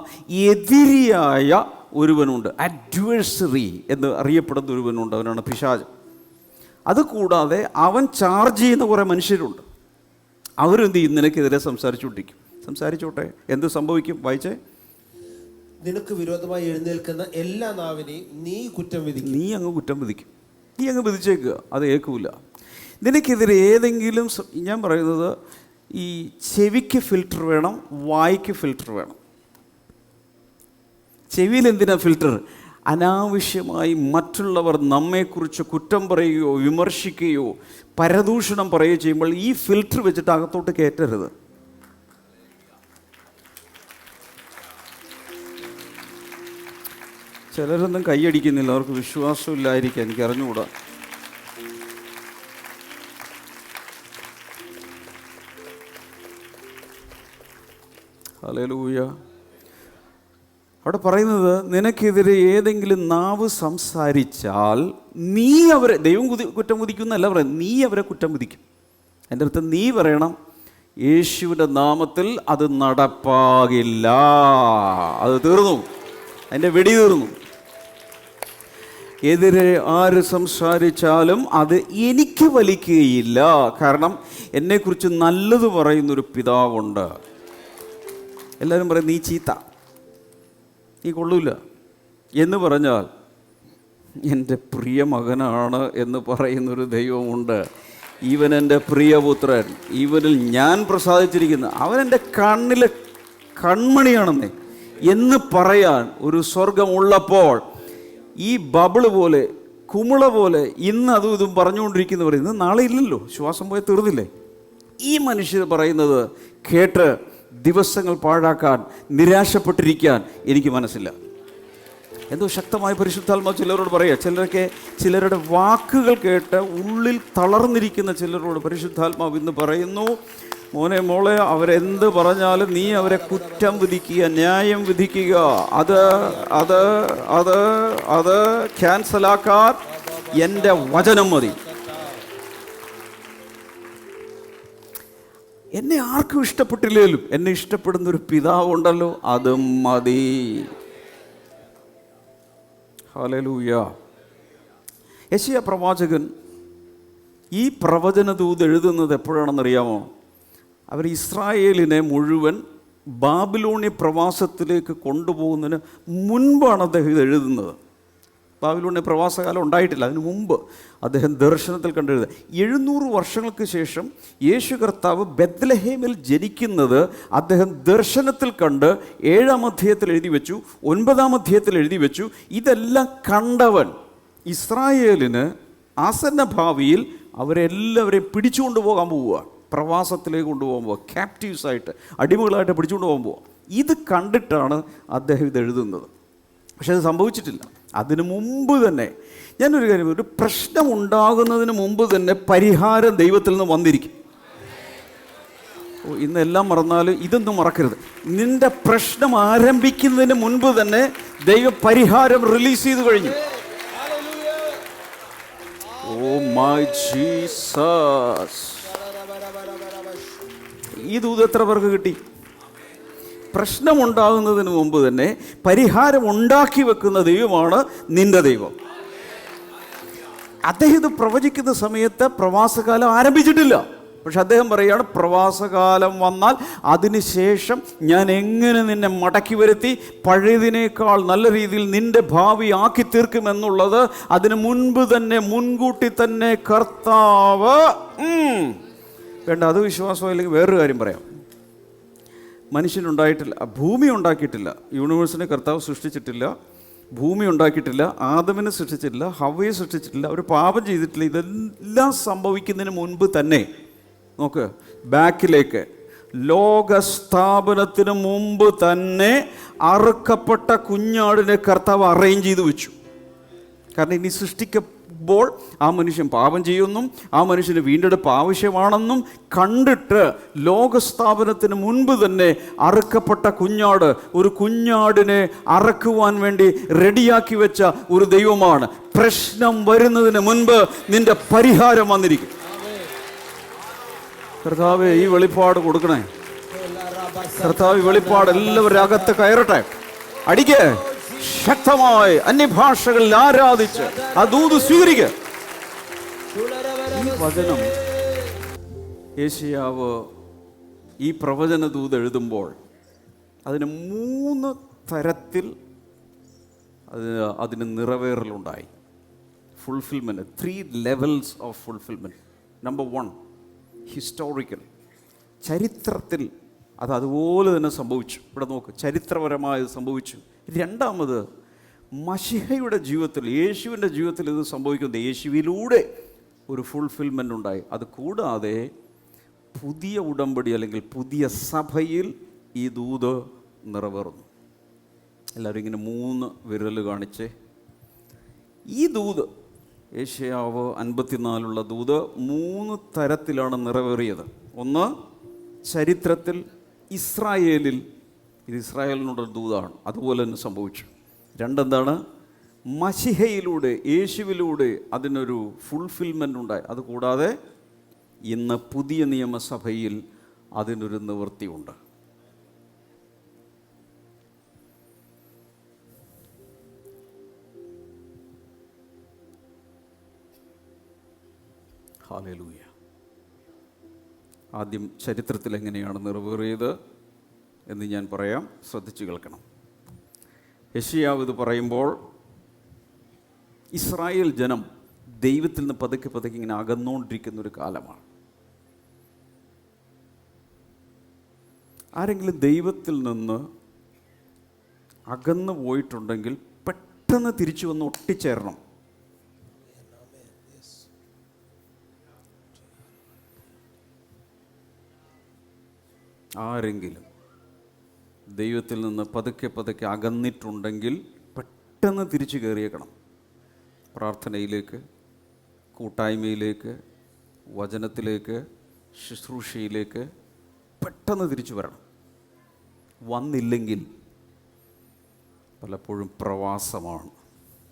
എതിരിയായ ഒരുവനുണ്ട്. അഡ്വേഴ്സറി എന്ന് അറിയപ്പെടുന്ന ഒരുവനുണ്ട്. അവനാണ് പിശാച്. അതുകൂടാതെ അവൻ ചാർജ് ചെയ്യുന്ന കുറേ മനുഷ്യരുണ്ട്. അവരെന്ത് ചെയ്യും? നിനക്കെതിരെ സംസാരിച്ചുകൊണ്ടിരിക്കും. സംസാരിച്ചോട്ടെ, എന്ത് സംഭവിക്കും? വായിച്ചേ. നിനക്ക് വിരോധമായി എഴുന്നേൽക്കുന്ന എല്ലാ നാവിനെയും നീ കുറ്റം വിധിക്കും. നീ അങ്ങ് കുറ്റം വിധിക്കും, നീ അങ്ങ് വിധിച്ചേക്കുക, അത് ഏൽക്കൂല. നിനക്കെതിരെ ഏതെങ്കിലും ഞാൻ പറയുന്നത്, ഈ ചെവിക്ക് ഫിൽറ്റർ വേണം, വായ്ക്ക് ഫിൽറ്റർ വേണം. ചെവിയിൽ എന്തിനാ ഫിൽറ്റർ? അനാവശ്യമായി മറ്റുള്ളവർ നമ്മെക്കുറിച്ച് കുറ്റം പറയുകയോ വിമർശിക്കുകയോ പരദൂഷണം പറയുകയോ ചെയ്യുമ്പോൾ ഈ ഫിൽറ്റർ വെച്ചിട്ട് അകത്തോട്ട് കയറ്റരുത്. ചിലരൊന്നും കൈയടിക്കുന്നില്ല, അവർക്ക് വിശ്വാസമില്ലായിരിക്കാം, എനിക്ക് അറിഞ്ഞുകൂടാ. ഹല്ലേലൂയ. അവിടെ പറയുന്നത്, നിനക്കെതിരെ ഏതെങ്കിലും നാവ് സംസാരിച്ചാൽ നീ അവരെ, ദൈവം കുറ്റം വിധിക്കുന്നല്ല പറയുന്നത്, നീ അവരെ കുറ്റം വിധിക്കും. എൻ്റെ അടുത്ത് നീ പറയണം, യേശുവിൻ്റെ നാമത്തിൽ അത് നടപ്പാകില്ല. അത് തീർന്നു, അതിൻ്റെ വെടി തീർന്നു. എതിരെ ആര് സംസാരിച്ചാലും അത് എനിക്ക് വലിക്കുകയില്ല. കാരണം എന്നെക്കുറിച്ച് നല്ലത് പറയുന്നൊരു പിതാവുണ്ട്. എല്ലാവരും പറയും നീ ചീത്ത, നീ കൊള്ളൂല എന്ന് പറഞ്ഞാൽ എൻ്റെ പ്രിയ മകനാണ് എന്ന് പറയുന്നൊരു ദൈവമുണ്ട്. ഇവൻ എൻ്റെ പ്രിയപുത്രൻ, ഇവനിൽ ഞാൻ പ്രസാദിച്ചിരിക്കുന്നു, അവൻ എൻ്റെ കണ്ണിലെ കൺമണിയാണെന്നേ എന്ന് പറയാൻ ഒരു സ്വർഗം ഉള്ളപ്പോൾ ഈ ബബിള് പോലെ, കുമിള പോലെ ഇന്ന് അതും ഇതും പറഞ്ഞുകൊണ്ടിരിക്കുന്നവർ ഇന്ന് നാളെ ഇല്ലല്ലോ, ശ്വാസം പോയി തീർന്നില്ലേ? ഈ മനുഷ്യർ പറയുന്നത് കേട്ട് ദിവസങ്ങൾ പാഴാക്കാൻ, നിരാശപ്പെട്ടിരിക്കാൻ എനിക്ക് മനസ്സില്ല. എന്തോ ശക്തമായ പരിശുദ്ധാത്മാവ് ചിലരോട് പറയുക. ചിലരുടെ വാക്കുകൾ കേട്ട് ഉള്ളിൽ തളർന്നിരിക്കുന്ന ചിലരോട് പരിശുദ്ധാത്മാവ് ഇന്ന് പറയുന്നു, മോനെ മോളെ, അവരെന്ത് പറഞ്ഞാലും നീ അവരെ കുറ്റം വിധിക്കുക, ന്യായം വിധിക്കുക. അത് അത് അത് അത് ക്യാൻസലാക്കാൻ എൻ്റെ വചനം മതി. എന്നെ ആർക്കും ഇഷ്ടപ്പെട്ടില്ലേലും എന്നെ ഇഷ്ടപ്പെടുന്നൊരു പിതാവുണ്ടല്ലോ, അതും മതി. ഹല്ലേലൂയ. യെശയ്യാ പ്രവാചകൻ ഈ പ്രവചനദൂത് എഴുതുന്നത് എപ്പോഴാണെന്നറിയാമോ? അവർ ഇസ്രായേലിനെ മുഴുവൻ ബാബിലോണി പ്രവാസത്തിലേക്ക് കൊണ്ടുപോകുന്നതിന് മുൻപാണ് അദ്ദേഹം ഇത് എഴുതുന്നത്. ബാബിലോണി പ്രവാസകാലം ഉണ്ടായിട്ടില്ല, അതിനു മുമ്പ് അദ്ദേഹം ദർശനത്തിൽ കണ്ടെഴുതുക. 700 വർഷങ്ങൾക്ക് ശേഷം യേശു കർത്താവ് ബെത്ലഹേമിൽ ജനിക്കുന്നത് അദ്ദേഹം ദർശനത്തിൽ കണ്ട് 7-ാം അധ്യായത്തിൽ എഴുതി വെച്ചു, 9-ാം അധ്യായത്തിൽ എഴുതി വെച്ചു. ഇതെല്ലാം കണ്ടവൻ ഇസ്രായേലിന് ആസന്ന ഭാവിയിൽ അവരെല്ലാവരെയും പിടിച്ചുകൊണ്ട് പോകാൻ പോവുക, പ്രവാസത്തിലേക്ക് കൊണ്ടുപോകാൻ പോവുക, ക്യാപ്റ്റീവ്സായിട്ട്, അടിമകളായിട്ട് പിടിച്ചുകൊണ്ട് പോകാൻ പോവുക. ഇത് കണ്ടിട്ടാണ് അദ്ദേഹം ഇത് എഴുതുന്നത്. പക്ഷെ അത് സംഭവിച്ചിട്ടില്ല. അതിനു മുമ്പ് തന്നെ ഞാനൊരു കാര്യം, ഒരു പ്രശ്നം ഉണ്ടാകുന്നതിന് മുമ്പ് തന്നെ പരിഹാരം ദൈവത്തിൽ നിന്ന് വന്നിരിക്കും. ഇന്നെല്ലാം മറന്നാലും ഇതൊന്നും മറക്കരുത്. നിന്റെ പ്രശ്നം ആരംഭിക്കുന്നതിന് മുൻപ് തന്നെ ദൈവ പരിഹാരം റിലീസ് ചെയ്ത് കഴിഞ്ഞു. Oh my Jesus. ഈ ദൂത് എത്ര പേർക്ക് കിട്ടി? പ്രശ്നമുണ്ടാകുന്നതിന് മുമ്പ് തന്നെ പരിഹാരം ഉണ്ടാക്കി വെക്കുന്ന ദൈവമാണ് നിന്റെ ദൈവം. അദ്ദേഹം ഇത് പ്രവചിക്കുന്ന സമയത്ത് പ്രവാസകാലം ആരംഭിച്ചിട്ടില്ല. പക്ഷെ അദ്ദേഹം പറയുകയാണ്, പ്രവാസകാലം വന്നാൽ അതിനുശേഷം ഞാൻ എങ്ങനെ നിന്നെ മടക്കി വരുത്തി പഴയതിനേക്കാൾ നല്ല രീതിയിൽ നിന്റെ ഭാവി ആക്കി തീർക്കുമെന്നുള്ളത് അതിന് മുൻപ് തന്നെ, മുൻകൂട്ടി തന്നെ കർത്താവ് വേണ്ട. അത് വിശ്വാസമില്ലെങ്കിൽ വേറൊരു കാര്യം പറയാം. മനുഷ്യനുണ്ടായിട്ടില്ല, ഭൂമി ഉണ്ടാക്കിയിട്ടില്ല, യൂണിവേഴ്സിനെ കർത്താവ് സൃഷ്ടിച്ചിട്ടില്ല, ഭൂമി ഉണ്ടാക്കിയിട്ടില്ല, ആദമിനെ സൃഷ്ടിച്ചിട്ടില്ല, ഹവ്വയെ സൃഷ്ടിച്ചിട്ടില്ല, അവർ പാപം ചെയ്തിട്ടില്ല. ഇതെല്ലാം സംഭവിക്കുന്നതിന് മുൻപ് തന്നെ നോക്ക്, ബാക്കിലേക്ക് ലോകസ്ഥാപനത്തിന് മുമ്പ് തന്നെ അറുക്കപ്പെട്ട കുഞ്ഞാടിനെ കർത്താവ് അറേഞ്ച് ചെയ്ത് വെച്ചു. കാരണം ഇനി സൃഷ്ടിക്കുമ്പോൾ ആ മനുഷ്യൻ പാപം ചെയ്യുമെന്നും ആ മനുഷ്യന് വീണ്ടെടുപ്പ് ആവശ്യമാണെന്നും കണ്ടിട്ട് ലോകസ്ഥാപനത്തിന് മുൻപ് തന്നെ അറുക്കപ്പെട്ട കുഞ്ഞാട്, ഒരു കുഞ്ഞാടിനെ അറക്കുവാൻ വേണ്ടി റെഡിയാക്കി വെച്ച ഒരു ദൈവമാണ്. പ്രശ്നം വരുന്നതിന് മുൻപ് നിന്റെ പരിഹാരം വന്നിരിക്കും. കർത്താവേ, ഈ വെളിപ്പാട് കൊടുക്കണേ കർത്താവ്. ഈ വെളിപ്പാട് എല്ലാവരും അകത്ത് കയറട്ടെ. അടിക്ക് ശക്തമായി അന്യഭാഷകളിൽ ആരാധിച്ച് ആ ദൂത് സ്വീകരിക്കുക. ഈ വചനം യെശയ്യാവ് ഈ പ്രവചന ദൂത് എഴുതുമ്പോൾ അതിന് 3 തരത്തിൽ അതിന് നിറവേറലുണ്ടായി. Fulfilment, 3 levels of fulfilment. Number 1, historical, ചരിത്രത്തിൽ അത് അതുപോലെ തന്നെ സംഭവിച്ചു. ഇവിടെ നോക്ക്, ചരിത്രപരമായി സംഭവിച്ചു. രണ്ടാമത്, മശിഹയുടെ ജീവിതത്തിൽ, യേശുവിൻ്റെ ജീവിതത്തിൽ ഇത് സംഭവിക്കുന്നത് യേശുവിലൂടെ ഒരു ഫുൾഫിൽമെൻ്റ് ഉണ്ടായി. അത് കൂടാതെ പുതിയ ഉടമ്പടി അല്ലെങ്കിൽ പുതിയ സഭയിൽ ഈ ദൂത് നിറവേറുന്നു. എല്ലാവരും ഇങ്ങനെ 3 വിരൽ കാണിച്ച്, ഈ ദൂത് യേശയ്യാവ് 54 ദൂത് 3 തരത്തിലാണ് നിറവേറിയത്. ഒന്ന്, ചരിത്രത്തിൽ ഇസ്രായേലിൽ, ഇത് ഇസ്രായേലിനുള്ള ദൂതാണ്, അതുപോലെ തന്നെ സംഭവിച്ചു. രണ്ടെന്താണ്, മശിഹയിലൂടെ, യേശുവിലൂടെ അതിനൊരു ഫുൾഫിൽമെൻ്റ് ഉണ്ടായി. അതുകൂടാതെ ഇന്ന് പുതിയ നിയമസഭയിൽ അതിനൊരു നിവൃത്തിയുണ്ട്. ഹല്ലേലൂയ. ആദ്യം ചരിത്രത്തിൽ എങ്ങനെയാണ് നിറവേറിയത് എന്ന് ഞാൻ പറയാം, ശ്രദ്ധിച്ചു കേൾക്കണം. യെശയ്യാവ് ഇത് പറയുമ്പോൾ ഇസ്രായേൽ ജനം ദൈവത്തിൽ നിന്ന് പതുക്കെ പതുക്കെ ഇങ്ങനെ അകന്നുകൊണ്ടിരിക്കുന്നൊരു കാലമാണ്. ആരെങ്കിലും ദൈവത്തിൽ നിന്ന് അകന്നു പോയിട്ടുണ്ടെങ്കിൽ പെട്ടെന്ന് തിരിച്ചു വന്ന് ഒട്ടിച്ചേരണം. ആരെങ്കിലും ദൈവത്തിൽ നിന്ന് പതുക്കെ പതുക്കെ അകന്നിട്ടുണ്ടെങ്കിൽ പെട്ടെന്ന് തിരിച്ചു കയറിയേക്കണം. പ്രാർത്ഥനയിലേക്ക്, കൂട്ടായ്മയിലേക്ക്, വചനത്തിലേക്ക്, ശുശ്രൂഷയിലേക്ക് പെട്ടെന്ന് തിരിച്ചു വരണം. വന്നില്ലെങ്കിൽ പലപ്പോഴും പ്രവാസമാണ്.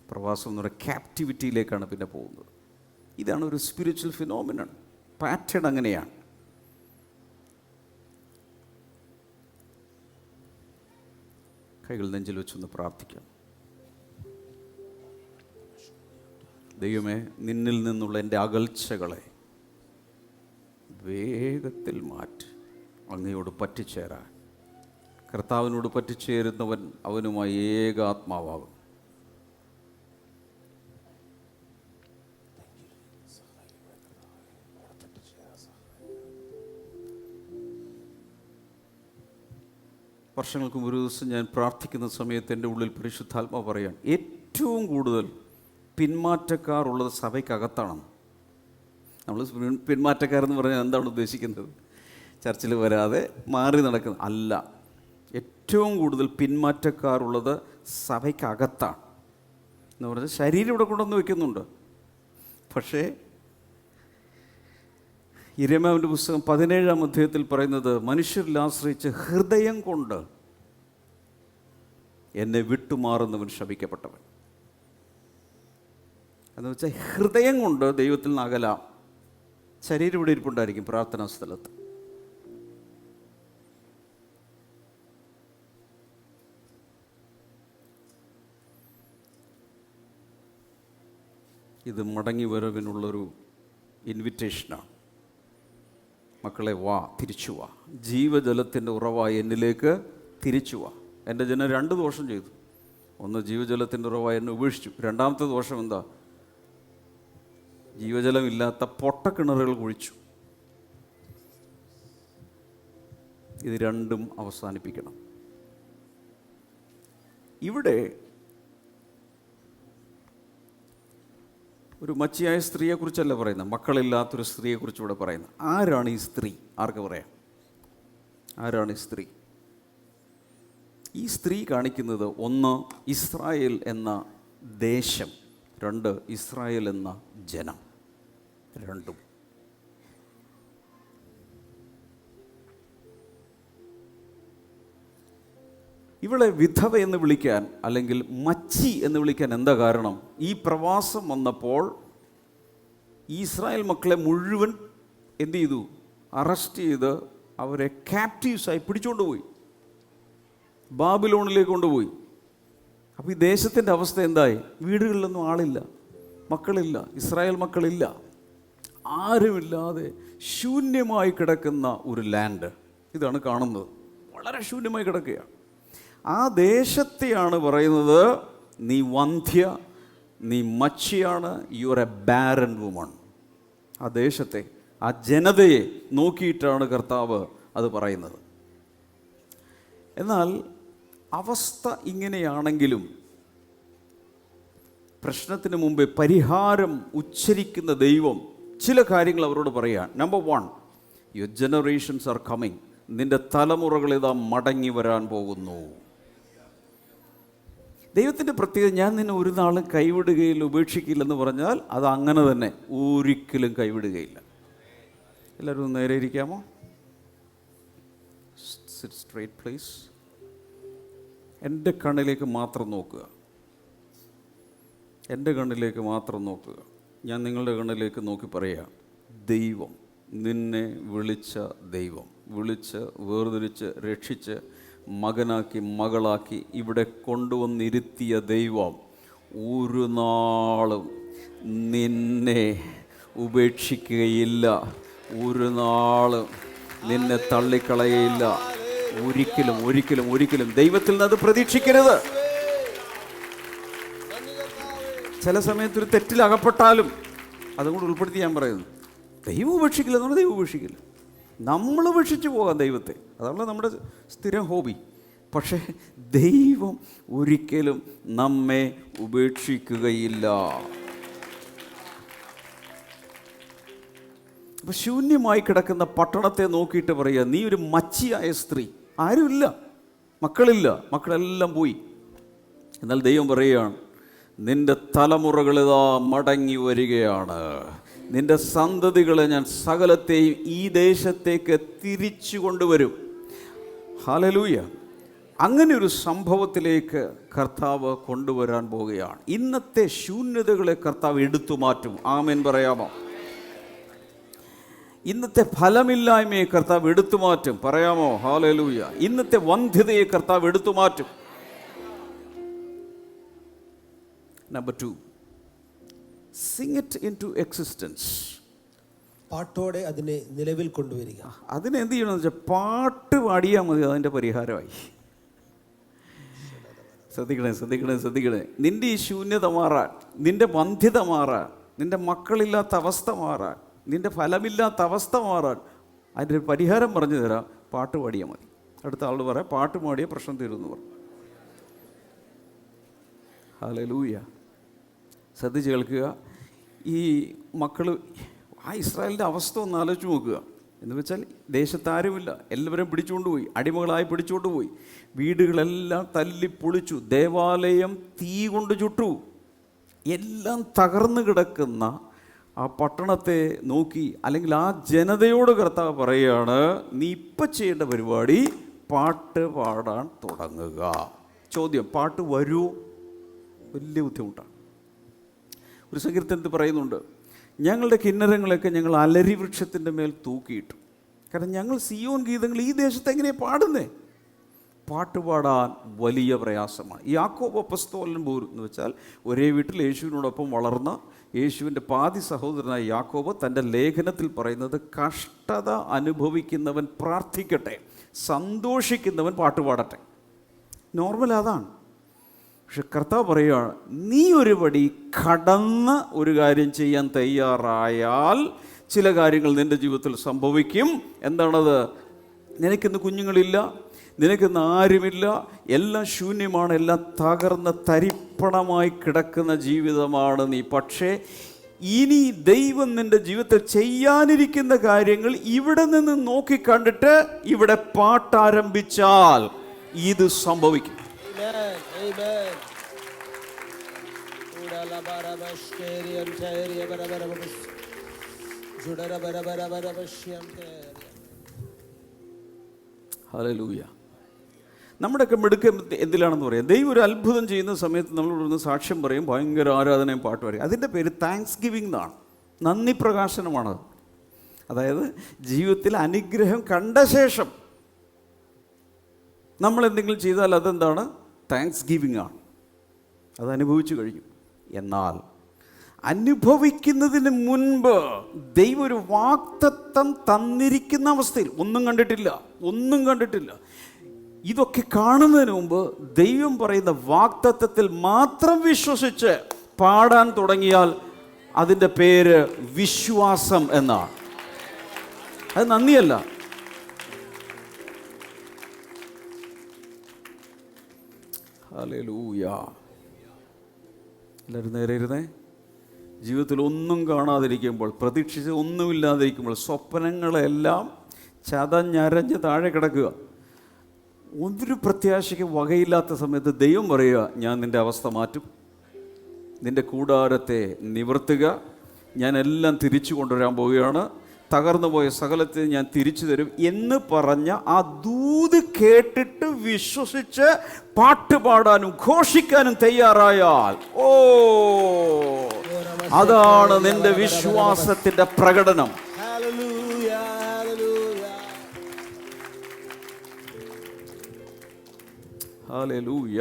പ്രവാസം എന്ന് പറയുന്ന ക്യാപ്റ്റിവിറ്റിയിലേക്കാണ് പിന്നെ പോകുന്നത്. ഇതാണ് ഒരു സ്പിരിച്വൽ ഫിനോമിനൺ. പാറ്റേൺ അങ്ങനെയാണ്. കൈകൾ നെഞ്ചിൽ വെച്ചൊന്ന് പ്രാർത്ഥിക്കാം. ദൈവമേ, നിന്നിൽ നിന്നുള്ള എൻ്റെ അകൽച്ചകളെ വേഗത്തിൽ മാറ്റി അങ്ങയോട് പറ്റിച്ചേരാൻ. കർത്താവിനോട് പറ്റിച്ചേരുന്നവൻ അവനുമായി ഏകാത്മാവാകും. വർഷങ്ങൾക്ക് ഒരു ദിവസം ഞാൻ പ്രാർത്ഥിക്കുന്ന സമയത്ത് എൻ്റെ ഉള്ളിൽ പരിശുദ്ധാത്മാവ് പറയാൻ, ഏറ്റവും കൂടുതൽ പിന്മാറ്റക്കാർ ഉള്ളത് സഭയ്ക്കകത്താണ്. നമ്മൾ പിന്മാറ്റക്കാരെന്ന് പറഞ്ഞാൽ എന്താണ് ഉദ്ദേശിക്കുന്നത്? ചർച്ചിൽ വരാതെ മാറി നടക്കുന്ന അല്ല. ഏറ്റവും കൂടുതൽ പിന്മാറ്റക്കാരുള്ളത് സഭയ്ക്കകത്താണ്. എന്ന് പറഞ്ഞാൽ ശരീരം ഇവിടെ കൊണ്ടുവന്ന് വയ്ക്കുന്നുണ്ട്. പക്ഷേ യിരെമ്യാവിൻ്റെ പുസ്തകം 17-ാം അധ്യായത്തിൽ പറയുന്നത്, മനുഷ്യരിൽ ആശ്രയിച്ച് ഹൃദയം കൊണ്ട് എന്നെ വിട്ടുമാറുന്നവൻ ശപിക്കപ്പെട്ടവൻ. എന്ന് വെച്ചാൽ ഹൃദയം കൊണ്ട് ദൈവത്തിൽ നിന്ന് അകലാം. ശരീരം ഇവിടെ ഇരിപ്പുണ്ടായിരിക്കും പ്രാർത്ഥനാ സ്ഥലത്ത്. ഇത് മടങ്ങി വരവിനുള്ളൊരു ഇൻവിറ്റേഷനാണ്. മക്കളെ, വാ, തിരിച്ചു വാ. ജീവജലത്തിൻ്റെ ഉറവായി എന്നിലേക്ക് തിരിച്ചു വാ. എൻ്റെ ജനം 2 ദോഷം ചെയ്തു. ഒന്ന്, ജീവജലത്തിൻ്റെ ഉറവായി എന്നെ ഉപേക്ഷിച്ചു. രണ്ടാമത്തെ ദോഷം എന്താ? ജീവജലമില്ലാത്ത പൊട്ടക്കിണറുകൾ കുഴിച്ചു. ഇത് രണ്ടും അവസാനിപ്പിക്കണം. ഇവിടെ ഒരു മച്ചിയായ സ്ത്രീയെക്കുറിച്ചല്ല പറയുന്നത്, മക്കളില്ലാത്തൊരു സ്ത്രീയെക്കുറിച്ച് ഇവിടെ പറയുന്നത്. ആരാണ് ഈ സ്ത്രീ? ആർക്ക് പറയാം? ആരാണ് ഈ സ്ത്രീ? ഈ സ്ത്രീ കാണിക്കുന്നത്, 1, ഇസ്രായേൽ എന്ന ദേശം, 2, ഇസ്രായേൽ എന്ന ജനം. രണ്ടും ഇവളെ വിധവ എന്ന് വിളിക്കാൻ, അല്ലെങ്കിൽ മച്ചി എന്ന് വിളിക്കാൻ എന്താ കാരണം? ഈ പ്രവാസം വന്നപ്പോൾ ഇസ്രായേൽ മക്കളെ മുഴുവൻ എന്ത് ചെയ്തു? അറസ്റ്റ് ചെയ്ത് അവരെ ക്യാപ്റ്റീവ്സായി പിടിച്ചുകൊണ്ട് പോയി, ബാബിലോണിലേക്ക് കൊണ്ടുപോയി. അപ്പോൾ ഈ ദേശത്തിൻ്റെ അവസ്ഥ എന്തായി? വീടുകളിലൊന്നും ആളില്ല, മക്കളില്ല, ഇസ്രായേൽ മക്കളില്ല, ആരുമില്ലാതെ ശൂന്യമായി കിടക്കുന്ന ഒരു ലാൻഡ്. ഇതാണ് കാണുന്നത്. വളരെ ശൂന്യമായി കിടക്കുകയാണ്. ആ ദേശത്തെയാണ് പറയുന്നത്, നീ വന്ധ്യ, നീ മച്ചിയാണ്, you are a barren woman. ആ ദേശത്തെ, ആ ജനതയെ നോക്കിയിട്ടാണ് കർത്താവ് അത് പറയുന്നത്. എന്നാൽ അവസ്ഥ ഇങ്ങനെയാണെങ്കിലും പ്രശ്നത്തിന് മുമ്പേ പരിഹാരം ഉച്ചരിക്കുന്ന ദൈവം ചില കാര്യങ്ങൾ അവരോട് പറയുക. Number 1, your generations are coming. നിന്റെ തലമുറകൾ ഇതാ മടങ്ങി വരാൻ പോകുന്നു. ദൈവത്തിൻ്റെ പ്രത്യേകത, ഞാൻ നിന്നെ ഒരു നാളും കൈവിടുകയില്ല, ഉപേക്ഷിക്കില്ലെന്ന് പറഞ്ഞാൽ അത് അങ്ങനെ തന്നെ, ഒരിക്കലും കൈവിടുകയില്ല. എല്ലാവരും ഒന്ന് നേരെ ഇരിക്കാമോ? Sit straight please. എൻ്റെ കണ്ണിലേക്ക് മാത്രം നോക്കുക. എൻ്റെ കണ്ണിലേക്ക് മാത്രം നോക്കുക. ഞാൻ നിങ്ങളുടെ കണ്ണിലേക്ക് നോക്കി പറയാം, ദൈവം, നിന്നെ വിളിച്ച ദൈവം, വിളിച്ച് വേർതിരിച്ച് രക്ഷിച്ച് മകനാക്കി മകളാക്കി ഇവിടെ കൊണ്ടുവന്നിരുത്തിയ ദൈവം ഒരു നാളും നിന്നെ ഉപേക്ഷിക്കുകയില്ല, ഒരു നാളും നിന്നെ തള്ളിക്കളയയില്ല. ഒരിക്കലും ഒരിക്കലും ഒരിക്കലും ദൈവത്തിൽ നിന്ന് അത് പ്രതീക്ഷിക്കരുത്. ചില സമയത്ത് ഒരു തെറ്റിലകപ്പെട്ടാലും അതും കൂടെ ഉൾപ്പെടുത്തി ഞാൻ പറയുന്നു. ദൈവം ഉപേക്ഷിക്കില്ല എന്ന് പറഞ്ഞാൽ ദൈവം ഉപേക്ഷിക്കില്ല. നമ്മൾ ഉപേക്ഷിച്ച് പോകാം ദൈവത്തെ, അതാണ് നമ്മുടെ സ്ഥിരം ഹോബി. പക്ഷേ ദൈവം ഒരിക്കലും നമ്മെ ഉപേക്ഷിക്കുകയില്ല. അപ്പം ശൂന്യമായി കിടക്കുന്ന പട്ടണത്തെ നോക്കിയിട്ട് പറയുക, നീ ഒരു മച്ചിയായ സ്ത്രീ, ആരുമില്ല, മക്കളില്ല, മക്കളെല്ലാം പോയി. എന്നാൽ ദൈവം പറയുകയാണ്, നിന്റെ തലമുറകളിതാ മടങ്ങി വരികയാണ്, നിന്റെ സന്തതികളെ ഞാൻ സകലത്തെയും ഈ ദേശത്തേക്ക് തിരിച്ചു കൊണ്ടുവരും. ഹല്ലേലൂയ. അങ്ങനെ ഒരു സംഭവത്തിലേക്ക് കർത്താവ് കൊണ്ടുവരാൻ പോവുകയാണ്. ഇന്നത്തെ ശൂന്യതകളെ കർത്താവ് എടുത്തു മാറ്റും. ആമേൻ പറയാമോ? ഇന്നത്തെ ഫലമില്ലായ്മയെ കർത്താവ് എടുത്തു മാറ്റും. പറയാമോ? ഹല്ലേലൂയ. ഇന്നത്തെ വന്ധ്യതയെ കർത്താവ് എടുത്തു മാറ്റും. Number 2, sing it into existence. പാട്ടോടെ അതിനെ നിലവിൽ കൊണ്ടുവരിക. അതിനെ എന്ത് ചെയ്യണമെന്ന് വെച്ചാൽ പാട്ട് പാടിയാൽ മതി, അതിൻ്റെ പരിഹാരമായി. ശ്രദ്ധിക്കണേ ശ്രദ്ധിക്കണേ ശ്രദ്ധിക്കണേ. നിൻ്റെ ഈ ശൂന്യത മാറാൻ, നിൻ്റെ വന്ധ്യത മാറാൻ, നിൻ്റെ മക്കളില്ലാത്ത അവസ്ഥ മാറാൻ, നിൻ്റെ ഫലമില്ലാത്ത അവസ്ഥ മാറാൻ അതിൻ്റെ ഒരു പരിഹാരം പറഞ്ഞു തരാം. പാട്ട് പാടിയാൽ മതി. അടുത്ത ആൾ പറയാം, പാട്ട് പാടിയ പ്രശ്നം തീരുമെന്ന് പറഞ്ഞു. ഹല്ലേലൂയ. ശ്രദ്ധിച്ച് കേൾക്കുക. ഈ മക്കൾ, ആ ഇസ്രായേലിൻ്റെ അവസ്ഥ ഒന്ന് ആലോചിച്ച് നോക്കുക. എന്ന് വെച്ചാൽ ദേശത്താരുമില്ല, എല്ലാവരും പിടിച്ചുകൊണ്ടുപോയി, അടിമകളായി പിടിച്ചുകൊണ്ടുപോയി, വീടുകളെല്ലാം തല്ലിപ്പൊളിച്ചു, ദേവാലയം തീ കൊണ്ട് ചുട്ടു. എല്ലാം തകർന്നു കിടക്കുന്ന ആ പട്ടണത്തെ നോക്കി, അല്ലെങ്കിൽ ആ ജനതയോട് കർത്താവ് പറയുകയാണ്, നീ ഇപ്പം ചെയ്യേണ്ട പരിപാടി പാട്ട് പാടാൻ തുടങ്ങുക. ചോദ്യം, പാട്ട് വരുമോ? വലിയ ബുദ്ധിമുട്ടാണ്. ഒരു സങ്കീർത്തനത്തിൽ പറയുന്നുണ്ട്, ഞങ്ങളുടെ കിന്നരങ്ങളൊക്കെ ഞങ്ങൾ അലരി വൃക്ഷത്തിൻ്റെ മേൽ തൂക്കിയിട്ടു. കാരണം ഞങ്ങൾ സിയോൻ ഗീതങ്ങൾ ഈ ദേശത്ത് എങ്ങനെയാണ് പാടുന്നേ? പാട്ട് പാടാൻ വലിയ പ്രയാസമാണ്. യാക്കോബ് അപ്പസ്തോലൻ പോലും എന്ന് വെച്ചാൽ ഒരേ വീട്ടിൽ യേശുവിനോടൊപ്പം വളർന്ന യേശുവിൻ്റെ പാതി സഹോദരനായ യാക്കോബ് തൻ്റെ ലേഖനത്തിൽ പറയുന്നത്, കഷ്ടത അനുഭവിക്കുന്നവൻ പ്രാർത്ഥിക്കട്ടെ, സന്തോഷിക്കുന്നവൻ പാട്ടുപാടട്ടെ. നോർമൽ അതാണ്. പക്ഷെ കർത്താവ് പറയുകയാണ്, നീ ഒരു പടി കടന്ന് ഒരു കാര്യം ചെയ്യാൻ തയ്യാറായാൽ ചില കാര്യങ്ങൾ നിൻ്റെ ജീവിതത്തിൽ സംഭവിക്കും. എന്താണത്? നിനക്കിന്ന് കുഞ്ഞുങ്ങളില്ല, നിനക്കിന്ന് ആരുമില്ല, എല്ലാം ശൂന്യമാണ്, എല്ലാം തകർന്ന തരിപ്പണമായി കിടക്കുന്ന ജീവിതമാണ് നീ. പക്ഷേ ഇനി ദൈവം നിൻ്റെ ജീവിതത്തിൽ ചെയ്യാനിരിക്കുന്ന കാര്യങ്ങൾ ഇവിടെ നിന്ന് നോക്കിക്കണ്ടിട്ട് ഇവിടെ പാട്ടാരംഭിച്ചാൽ ഇത് സംഭവിക്കും. ഹല്ലേലൂയ. നമ്മുടെയൊക്കെ മിടുക്കം എന്തിലാണെന്ന് പറയാം. ദൈവം ഒരു അത്ഭുതം ചെയ്യുന്ന സമയത്ത് നമ്മളോടൊന്ന് സാക്ഷ്യം പറയും, ഭയങ്കര ആരാധനയും പാട്ട് പറയും. അതിൻ്റെ പേര് താങ്ക്സ് ഗിവിംഗ് എന്നാണ്, നന്ദി പ്രകാശനമാണത്. അതായത് ജീവിതത്തിൽ അനുഗ്രഹം കണ്ട ശേഷം നമ്മൾ എന്തെങ്കിലും ചെയ്താൽ അതെന്താണ്? താങ്ക്സ് ഗിവിംഗ് ആണ്. അത് അനുഭവിച്ചു കഴിഞ്ഞു. എന്നാൽ അനുഭവിക്കുന്നതിന് മുൻപ് ദൈവം ഒരു വാഗ്ദത്തം തന്നിരിക്കുന്ന അവസ്ഥയിൽ ഒന്നും കണ്ടിട്ടില്ല. ഇതൊക്കെ കാണുന്നതിന് മുമ്പ് ദൈവം പറയുന്ന വാഗ്ദത്തത്തിൽ മാത്രം വിശ്വസിച്ച് പാടാൻ തുടങ്ങിയാൽ അതിൻ്റെ പേര് വിശ്വാസം എന്നാണ്. അത് നന്ദിയല്ല. ഹല്ലേലൂയ. എല്ലാവരും നേരെ ഇരുന്നേ. ജീവിതത്തിൽ ഒന്നും കാണാതിരിക്കുമ്പോൾ, പ്രതീക്ഷിച്ച് ഒന്നുമില്ലാതിരിക്കുമ്പോൾ, സ്വപ്നങ്ങളെല്ലാം ചതഞ്ഞരഞ്ഞ് താഴെ കിടക്കുക, ഒരു പ്രത്യാശയ്ക്ക് വകയില്ലാത്ത സമയത്ത് ദൈവം പറയുക, ഞാൻ നിൻ്റെ അവസ്ഥ മാറ്റും, നിൻ്റെ കൂടാരത്തെ നിവർത്തുക, ഞാൻ എല്ലാം തിരിച്ചു കൊണ്ടുവരാൻ പോവുകയാണ്, തകർന്നു പോയ സകലത്തെ ഞാൻ തിരിച്ചു തരും എന്ന് പറഞ്ഞ ആ ദൂത് കേട്ടിട്ട് വിശ്വസിച്ച് പാട്ടുപാടാനും ഘോഷിക്കാനും തയ്യാറായാൽ, ഓ, അതാണ് നിന്റെ വിശ്വാസത്തിന്റെ പ്രകടനം. ഹല്ലേലൂയ.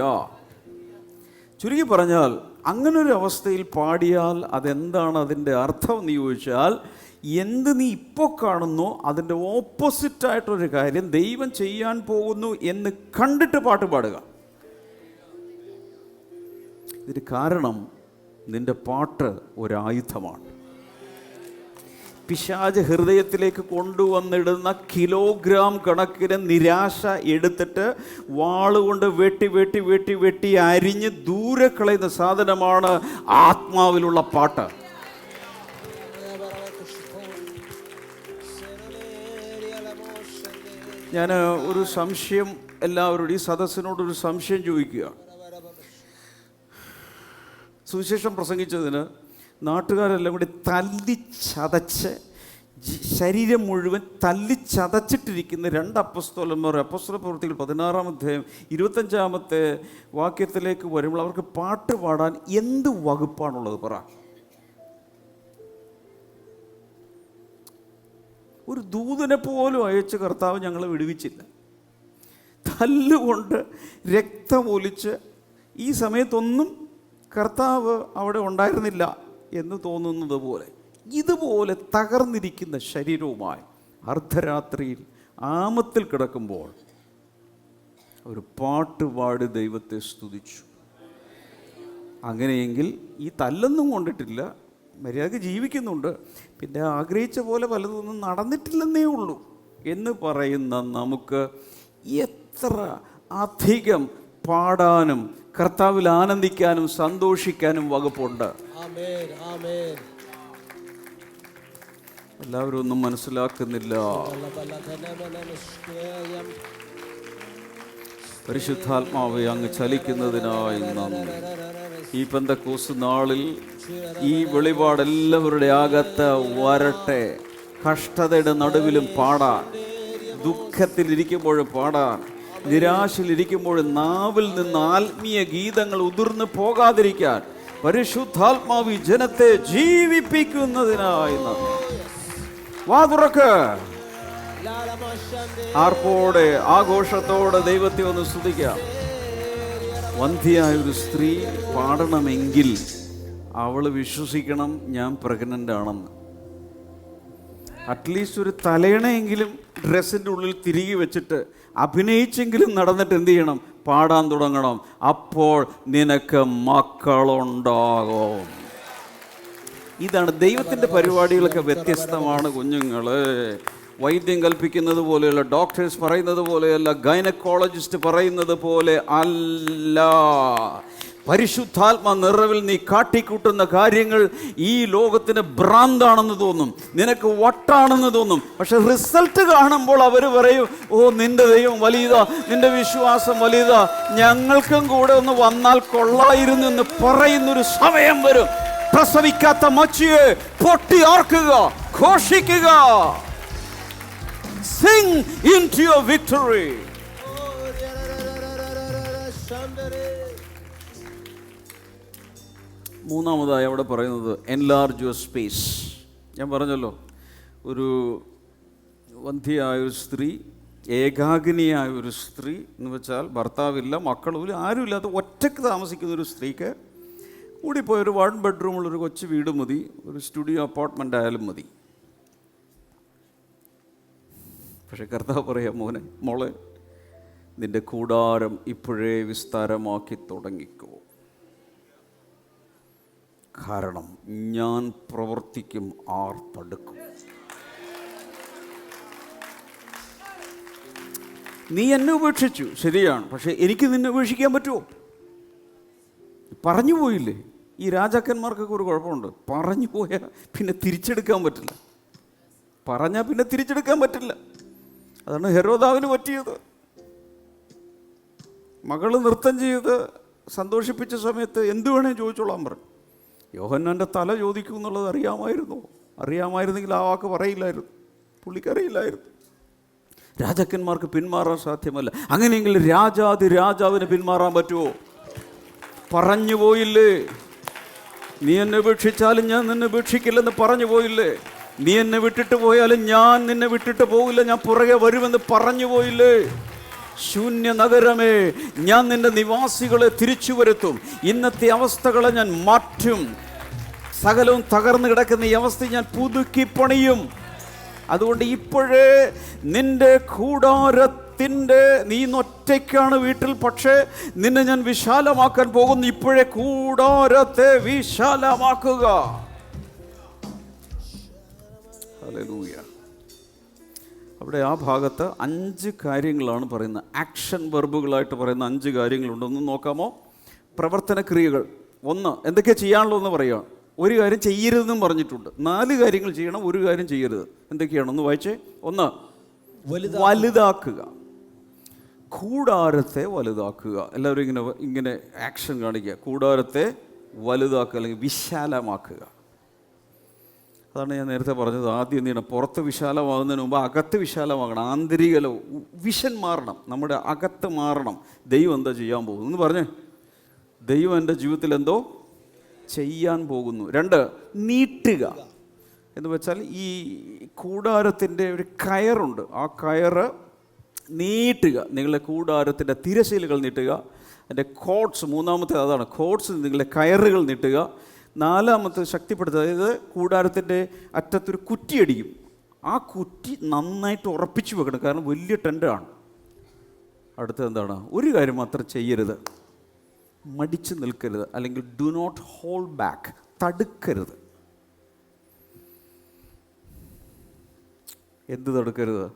ചുരുക്കി പറഞ്ഞാൽ, അങ്ങനൊരു അവസ്ഥയിൽ പാടിയാൽ അതെന്താണ് അതിൻ്റെ അർത്ഥം എന്ന് ചോദിച്ചാൽ, എന്ത് നീ ഇപ്പോൾ കാണുന്നോ അതിൻ്റെ ഓപ്പോസിറ്റായിട്ടൊരു കാര്യം ദൈവം ചെയ്യാൻ പോകുന്നു എന്ന് കണ്ടിട്ട് പാട്ട് പാടുക. ഇതിന് കാരണം നിൻ്റെ പാട്ട് ഒരായുധമാണ്. പിശാച് ഹൃദയത്തിലേക്ക് കൊണ്ടുവന്നിടുന്ന കിലോഗ്രാം കണക്കിന് നിരാശ എടുത്തിട്ട് വാളുകൊണ്ട് വെട്ടി വെട്ടി വെട്ടി വെട്ടി അരിഞ്ഞ് ദൂരെ കളയുന്ന സാധനമാണ് ആത്മാവിലുള്ള പാട്ട്. ഞാൻ ഒരു സംശയം എല്ലാവരോടും, ഈ സദസ്സിനോടൊരു സംശയം ചോദിക്കുക. സുവിശേഷം പ്രസംഗിച്ചതിന് നാട്ടുകാരെല്ലാം കൂടി തല്ലിച്ചതച്ച്, ശരീരം മുഴുവൻ തല്ലിച്ചതച്ചിട്ടിരിക്കുന്ന രണ്ട് അപ്പസ്തോലന്മാർ, അപ്പോസ്തല പ്രവൃത്തികൾ 16-ാം അധ്യായം 25-ാമത്തെ വാക്യത്തിലേക്ക് വരുമ്പോൾ അവർക്ക് പാട്ട് പാടാൻ എന്ത് വകുപ്പാണുള്ളത്? പറ. ഒരു ദൂതനെ പോലും അയച്ച് കർത്താവ് ഞങ്ങളെ വിടുവിച്ചില്ല. തല്ലുകൊണ്ട് രക്തമൊലിച്ച് ഈ സമയത്തൊന്നും കർത്താവ് അവിടെ ഉണ്ടായിരുന്നില്ല എന്ന് തോന്നുന്നത് പോലെ, ഇതുപോലെ തകർന്നിരിക്കുന്ന ശരീരവുമായി അർദ്ധരാത്രിയിൽ ആമത്തിൽ കിടക്കുമ്പോൾ ഒരു പാട്ട് പാടി ദൈവത്തെ സ്തുതിച്ചു. അങ്ങനെയെങ്കിൽ ഈ തല്ലൊന്നും കൊണ്ടിട്ടില്ല, മര്യാദക്ക് ജീവിക്കുന്നുണ്ട്, പിന്നെ ആഗ്രഹിച്ച പോലെ പലതൊന്നും നടന്നിട്ടില്ലെന്നേ ഉള്ളൂ എന്ന് പറയുന്ന നമുക്ക് എത്ര അധികം പാടാനും കർത്താവിൽ ആനന്ദിക്കാനും സന്തോഷിക്കാനും വകുപ്പുണ്ട്. എല്ലാവരും ഒന്നും മനസ്സിലാക്കുന്നില്ല. പരിശുദ്ധാത്മാവെ അങ്ങ് ചലിക്കുന്നതിനായി നന്ദി. ഈ പെന്തക്കോസ്ത് നാളിൽ ഈ വെളിപാട് എല്ലാവരുടെ അകത്ത് വരട്ടെ. കഷ്ടതയുടെ നടുവിലും പാടാൻ, ദുഃഖത്തിലിരിക്കുമ്പോഴും പാടാൻ, നിരാശയിലിരിക്കുമ്പോഴും നാവിൽ നിന്ന് ആത്മീയ ഗീതങ്ങൾ ഉതിർന്നു പോകാതിരിക്കാൻ പരിശുദ്ധാത്മാവി ജനത്തെ ജീവിപ്പിക്കുന്നതിനായി നന്ദി. വാ തുറക്ക്. ആർപ്പോടെ ആഘോഷത്തോടെ ദൈവത്തെ ഒന്ന് സ്തുതിക്കാം. വന്ധ്യയായ ഒരു സ്ത്രീ പാടണമെങ്കിൽ അവൾ വിശ്വസിക്കണം ഞാൻ പ്രഗ്നൻ്റ് ആണെന്ന്. അറ്റ്ലീസ്റ്റ് ഒരു തലയണയെങ്കിലും ഡ്രസ്സിൻ്റെ ഉള്ളിൽ തിരികെ വെച്ചിട്ട് അഭിനയിച്ചെങ്കിലും നടന്നിട്ട് എന്ത് ചെയ്യണം? പാടാൻ തുടങ്ങണം. അപ്പോൾ നിനക്ക് മക്കളുണ്ടാകും. ഇതാണ് ദൈവത്തിൻ്റെ പരിപാടികളൊക്കെ വ്യത്യസ്തമാണ് കുഞ്ഞുങ്ങള്. വൈദ്യം കൽപ്പിക്കുന്നത് പോലെയല്ല, ഡോക്ടേഴ്സ് പറയുന്നത് പോലെയല്ല, ഗൈനക്കോളജിസ്റ്റ് പറയുന്നത് പോലെ അല്ല. പരിശുദ്ധാത്മ നിറവിൽ നീ കാട്ടിക്കൂട്ടുന്ന കാര്യങ്ങൾ ഈ ലോകത്തിന് ഭ്രാന്താണെന്ന് തോന്നും, നിനക്ക് വട്ടാണെന്ന് തോന്നും. പക്ഷെ റിസൾട്ട് കാണുമ്പോൾ അവർ പറയും, ഓ നിന്റെ ദൈവം വലിയതാ, നിന്റെ വിശ്വാസം വലിയതാ, ഞങ്ങൾക്കും കൂടെ ഒന്ന് വന്നാൽ കൊള്ളായിരുന്നു എന്ന് പറയുന്നൊരു സമയം വരും. പ്രസവിക്കാത്ത മച്ചിയെ പൊട്ടി ആർക്കുക, ഘോഷിക്കുക. Sing into your victory. മൂന്നാമതായി അവിടെ പറയുന്നത് enlarge your space. ഞാൻ പറഞ്ഞല്ലോ, ഒരു വന്ധ്യയായ ഒരു സ്ത്രീ, ഏകാഗ്നിയായ ഒരു സ്ത്രീ എന്ന് വെച്ചാൽ ഭർത്താവില്ല, മക്കളുമില്ല, ആരുമില്ലാത്ത ഒറ്റയ്ക്ക് താമസിക്കുന്ന ഒരു സ്ത്രീക്ക് കൂടിപ്പോയി ഒരു 1 ബെഡ്റൂമുള്ളൊരു കൊച്ചു വീട് മതി, ഒരു സ്റ്റുഡിയോ അപ്പാർട്ട്മെൻ്റ് ആയാലും മതി. പക്ഷെ കർത്താവ് പറയാം, മോളെ നിന്റെ കൂടാരം ഇപ്പോഴേ വിസ്താരമാക്കി തുടങ്ങിക്കോ. കാരണം ഞാൻ പ്രവർത്തിക്കും, ആർ തടുക്കും. നീ എന്നെ ഉപേക്ഷിച്ചു, ശരിയാണ്, പക്ഷെ എനിക്ക് നിന്നെ ഉപേക്ഷിക്കാൻ പറ്റുമോ? പറഞ്ഞു പോയില്ലേ? ഈ രാജാക്കന്മാർക്കൊക്കെ ഒരു കുഴപ്പമുണ്ട്, പറഞ്ഞു പോയാൽ പിന്നെ തിരിച്ചെടുക്കാൻ പറ്റില്ല. പറഞ്ഞാൽ പിന്നെ തിരിച്ചെടുക്കാൻ പറ്റില്ല. അതാണ് ഹെരോദാവിന് പറ്റിയത്. മകള് നൃത്തം ചെയ്ത് സന്തോഷിപ്പിച്ച സമയത്ത് എന്തു വേണേ ചോദിച്ചോളാൻ പറഞ്ഞു. യോഹന്നാൻ്റെ തല ചോദിക്കും എന്നുള്ളത് അറിയാമായിരുന്നെങ്കിൽ ആ വാക്ക് പറയില്ലായിരുന്നു, പുള്ളിക്കറിയില്ലായിരുന്നു. രാജാക്കന്മാർക്ക് പിന്മാറാൻ സാധ്യമല്ല. അങ്ങനെയെങ്കിൽ രാജാവിന് പിന്മാറാൻ പറ്റുമോ? പറഞ്ഞു പോയില്ലേ, നീ എന്നെ ഉപേക്ഷിച്ചാലും ഞാൻ നിന്നെ ഉപേക്ഷിക്കില്ലെന്ന് പറഞ്ഞു പോയില്ലേ? നീ എന്നെ വിട്ടിട്ട് പോയാലും ഞാൻ നിന്നെ വിട്ടിട്ട് പോകില്ല, ഞാൻ പുറകെ വരുമെന്ന് പറഞ്ഞു പോയില്ലേ? ശൂന്യ നഗരമേ, ഞാൻ നിന്റെ നിവാസികളെ തിരിച്ചു വരുത്തും. ഇന്നത്തെ അവസ്ഥകളെ ഞാൻ മാറ്റും. സകലവും തകർന്നു കിടക്കുന്ന ഈ അവസ്ഥ ഞാൻ പുതുക്കി പണിയും. അതുകൊണ്ട് ഇപ്പോഴേ നിന്റെ കൂടാരത്തിൻ്റെ, നീ ഒറ്റയ്ക്കാണ് വീട്ടിൽ, പക്ഷേ നിന്നെ ഞാൻ വിശാലമാക്കാൻ പോകുന്നു. ഇപ്പോഴേ കൂടാരത്തെ വിശാലമാക്കുക. ഹല്ലേലൂയ. അവിടെ ആ ഭാഗത്ത് 5 കാര്യങ്ങളാണ് പറയുന്നത്. ആക്ഷൻ വെർബുകളായിട്ട് പറയുന്ന 5 കാര്യങ്ങളുണ്ട്. ഒന്ന് നോക്കാമോ? പ്രവർത്തന ക്രിയകൾ. 1 എന്തൊക്കെ ചെയ്യാനുള്ളൂ എന്ന് പറയുക. ഒരു കാര്യം ചെയ്യരുതെന്നും പറഞ്ഞിട്ടുണ്ട്. 4 കാര്യങ്ങൾ ചെയ്യണം, ഒരു കാര്യം ചെയ്യരുത്. എന്തൊക്കെയാണെന്ന് വായിച്ചേ. 1 വലുതാക്കുക, കൂടാരത്തെ വലുതാക്കുക. എല്ലാവരും ഇങ്ങനെ ആക്ഷൻ കാണിക്കുക. കൂടാരത്തെ വലുതാക്കുക അല്ലെങ്കിൽ വിശാലമാക്കുക. അതാണ് ഞാൻ നേരത്തെ പറഞ്ഞത്. ആദ്യം എന്ത് ചെയ്യണം? പുറത്ത് വിശാലമാകുന്നതിന് മുമ്പ് അകത്ത് വിശാലമാകണം. ആന്തരിക വിഷൻ മാറണം, നമ്മുടെ അകത്ത് മാറണം. ദൈവം എന്താ ചെയ്യാൻ പോകുന്നു എന്ന് പറഞ്ഞേ. ദൈവം എൻ്റെ ജീവിതത്തിൽ എന്തോ ചെയ്യാൻ പോകുന്നു. 2 നീട്ടുക എന്ന് വെച്ചാൽ ഈ കൂടാരത്തിൻ്റെ ഒരു കയറുണ്ട്, ആ കയറ് നീട്ടുക. നിങ്ങളുടെ കൂടാരത്തിൻ്റെ തിരശീലകൾ നീട്ടുക. അതിൻ്റെ കോട്സ്, 3-ാമത്തെ അതാണ്, കോട്സ്, നിങ്ങളുടെ കയറുകൾ നീട്ടുക. 4-ാമത്തെ ശക്തിപ്പെടുത്തുക. അതായത് കൂടാരത്തിൻ്റെ അറ്റത്തൊരു കുറ്റി അടിക്കും. ആ കുറ്റി നന്നായിട്ട് ഉറപ്പിച്ചു വെക്കണം, കാരണം വലിയ ടെൻ്റാണ്. അടുത്തത് എന്താണ്? ഒരു കാര്യം മാത്രം ചെയ്യരുത്, മടിച്ചു നിൽക്കരുത്, അല്ലെങ്കിൽ ഡു നോട്ട് ഹോൾഡ് ബാക്ക്, തടുക്കരുത്. എന്ത് തടുക്കരുത്?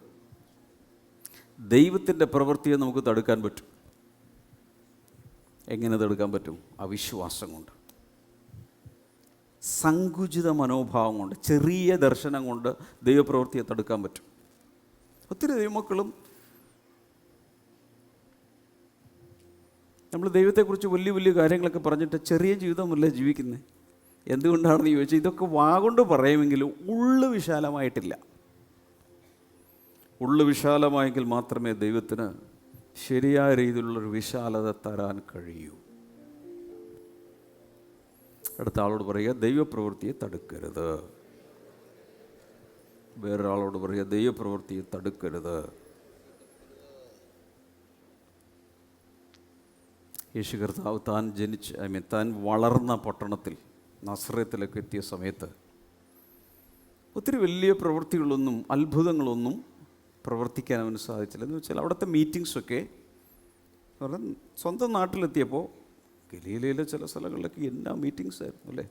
ദൈവത്തിൻ്റെ പ്രവൃത്തിയെ നമുക്ക് തടുക്കാൻ പറ്റും. എങ്ങനെ തടുക്കാൻ പറ്റും? അവിശ്വാസം കൊണ്ട്, സങ്കുചിത മനോഭാവം കൊണ്ട്, ചെറിയ ദർശനം കൊണ്ട് ദൈവപ്രവൃത്തിയെ തടുക്കാൻ പറ്റും. ഒത്തിരി ദൈവമക്കളും നമ്മൾ ദൈവത്തെക്കുറിച്ച് വലിയ വലിയ കാര്യങ്ങളൊക്കെ പറഞ്ഞിട്ട് ചെറിയ ജീവിതമല്ലേ ജീവിക്കുന്നത്. എന്തുകൊണ്ടാണെന്ന് ചോദിച്ചാൽ ഇതൊക്കെ വാഗൊണ്ട് പറയുമെങ്കിലും ഉള്ളു വിശാലമായിട്ടില്ല. ഉള്ളു വിശാലമായെങ്കിൽ മാത്രമേ ദൈവത്തിന് ശരിയായ രീതിയിലുള്ളൊരു വിശാലത തരാൻ കഴിയൂ. അടുത്ത ആളോട് പറയുക, ദൈവപ്രവൃത്തിയെ തടുക്കരുത്. വേറൊരാളോട് പറയുക, ദൈവപ്രവൃത്തിയെ തടുക്കരുത്. യേശു കർത്താവ് താൻ വളർന്ന പട്ടണത്തിൽ നസറേത്തിലൊക്കെ എത്തിയ സമയത്ത് ഒത്തിരി വലിയ പ്രവൃത്തികളൊന്നും അത്ഭുതങ്ങളൊന്നും പ്രവർത്തിക്കാൻ അവന് സാധിച്ചില്ല. എന്ന് വെച്ചാൽ അവിടുത്തെ മീറ്റിങ്സൊക്കെ സ്വന്തം നാട്ടിലെത്തിയപ്പോൾ ഗലീലയിലെ ചില സ്ഥലങ്ങളിലൊക്കെ എന്നാ മീറ്റിങ്സ് ആയിരുന്നു അല്ലേ.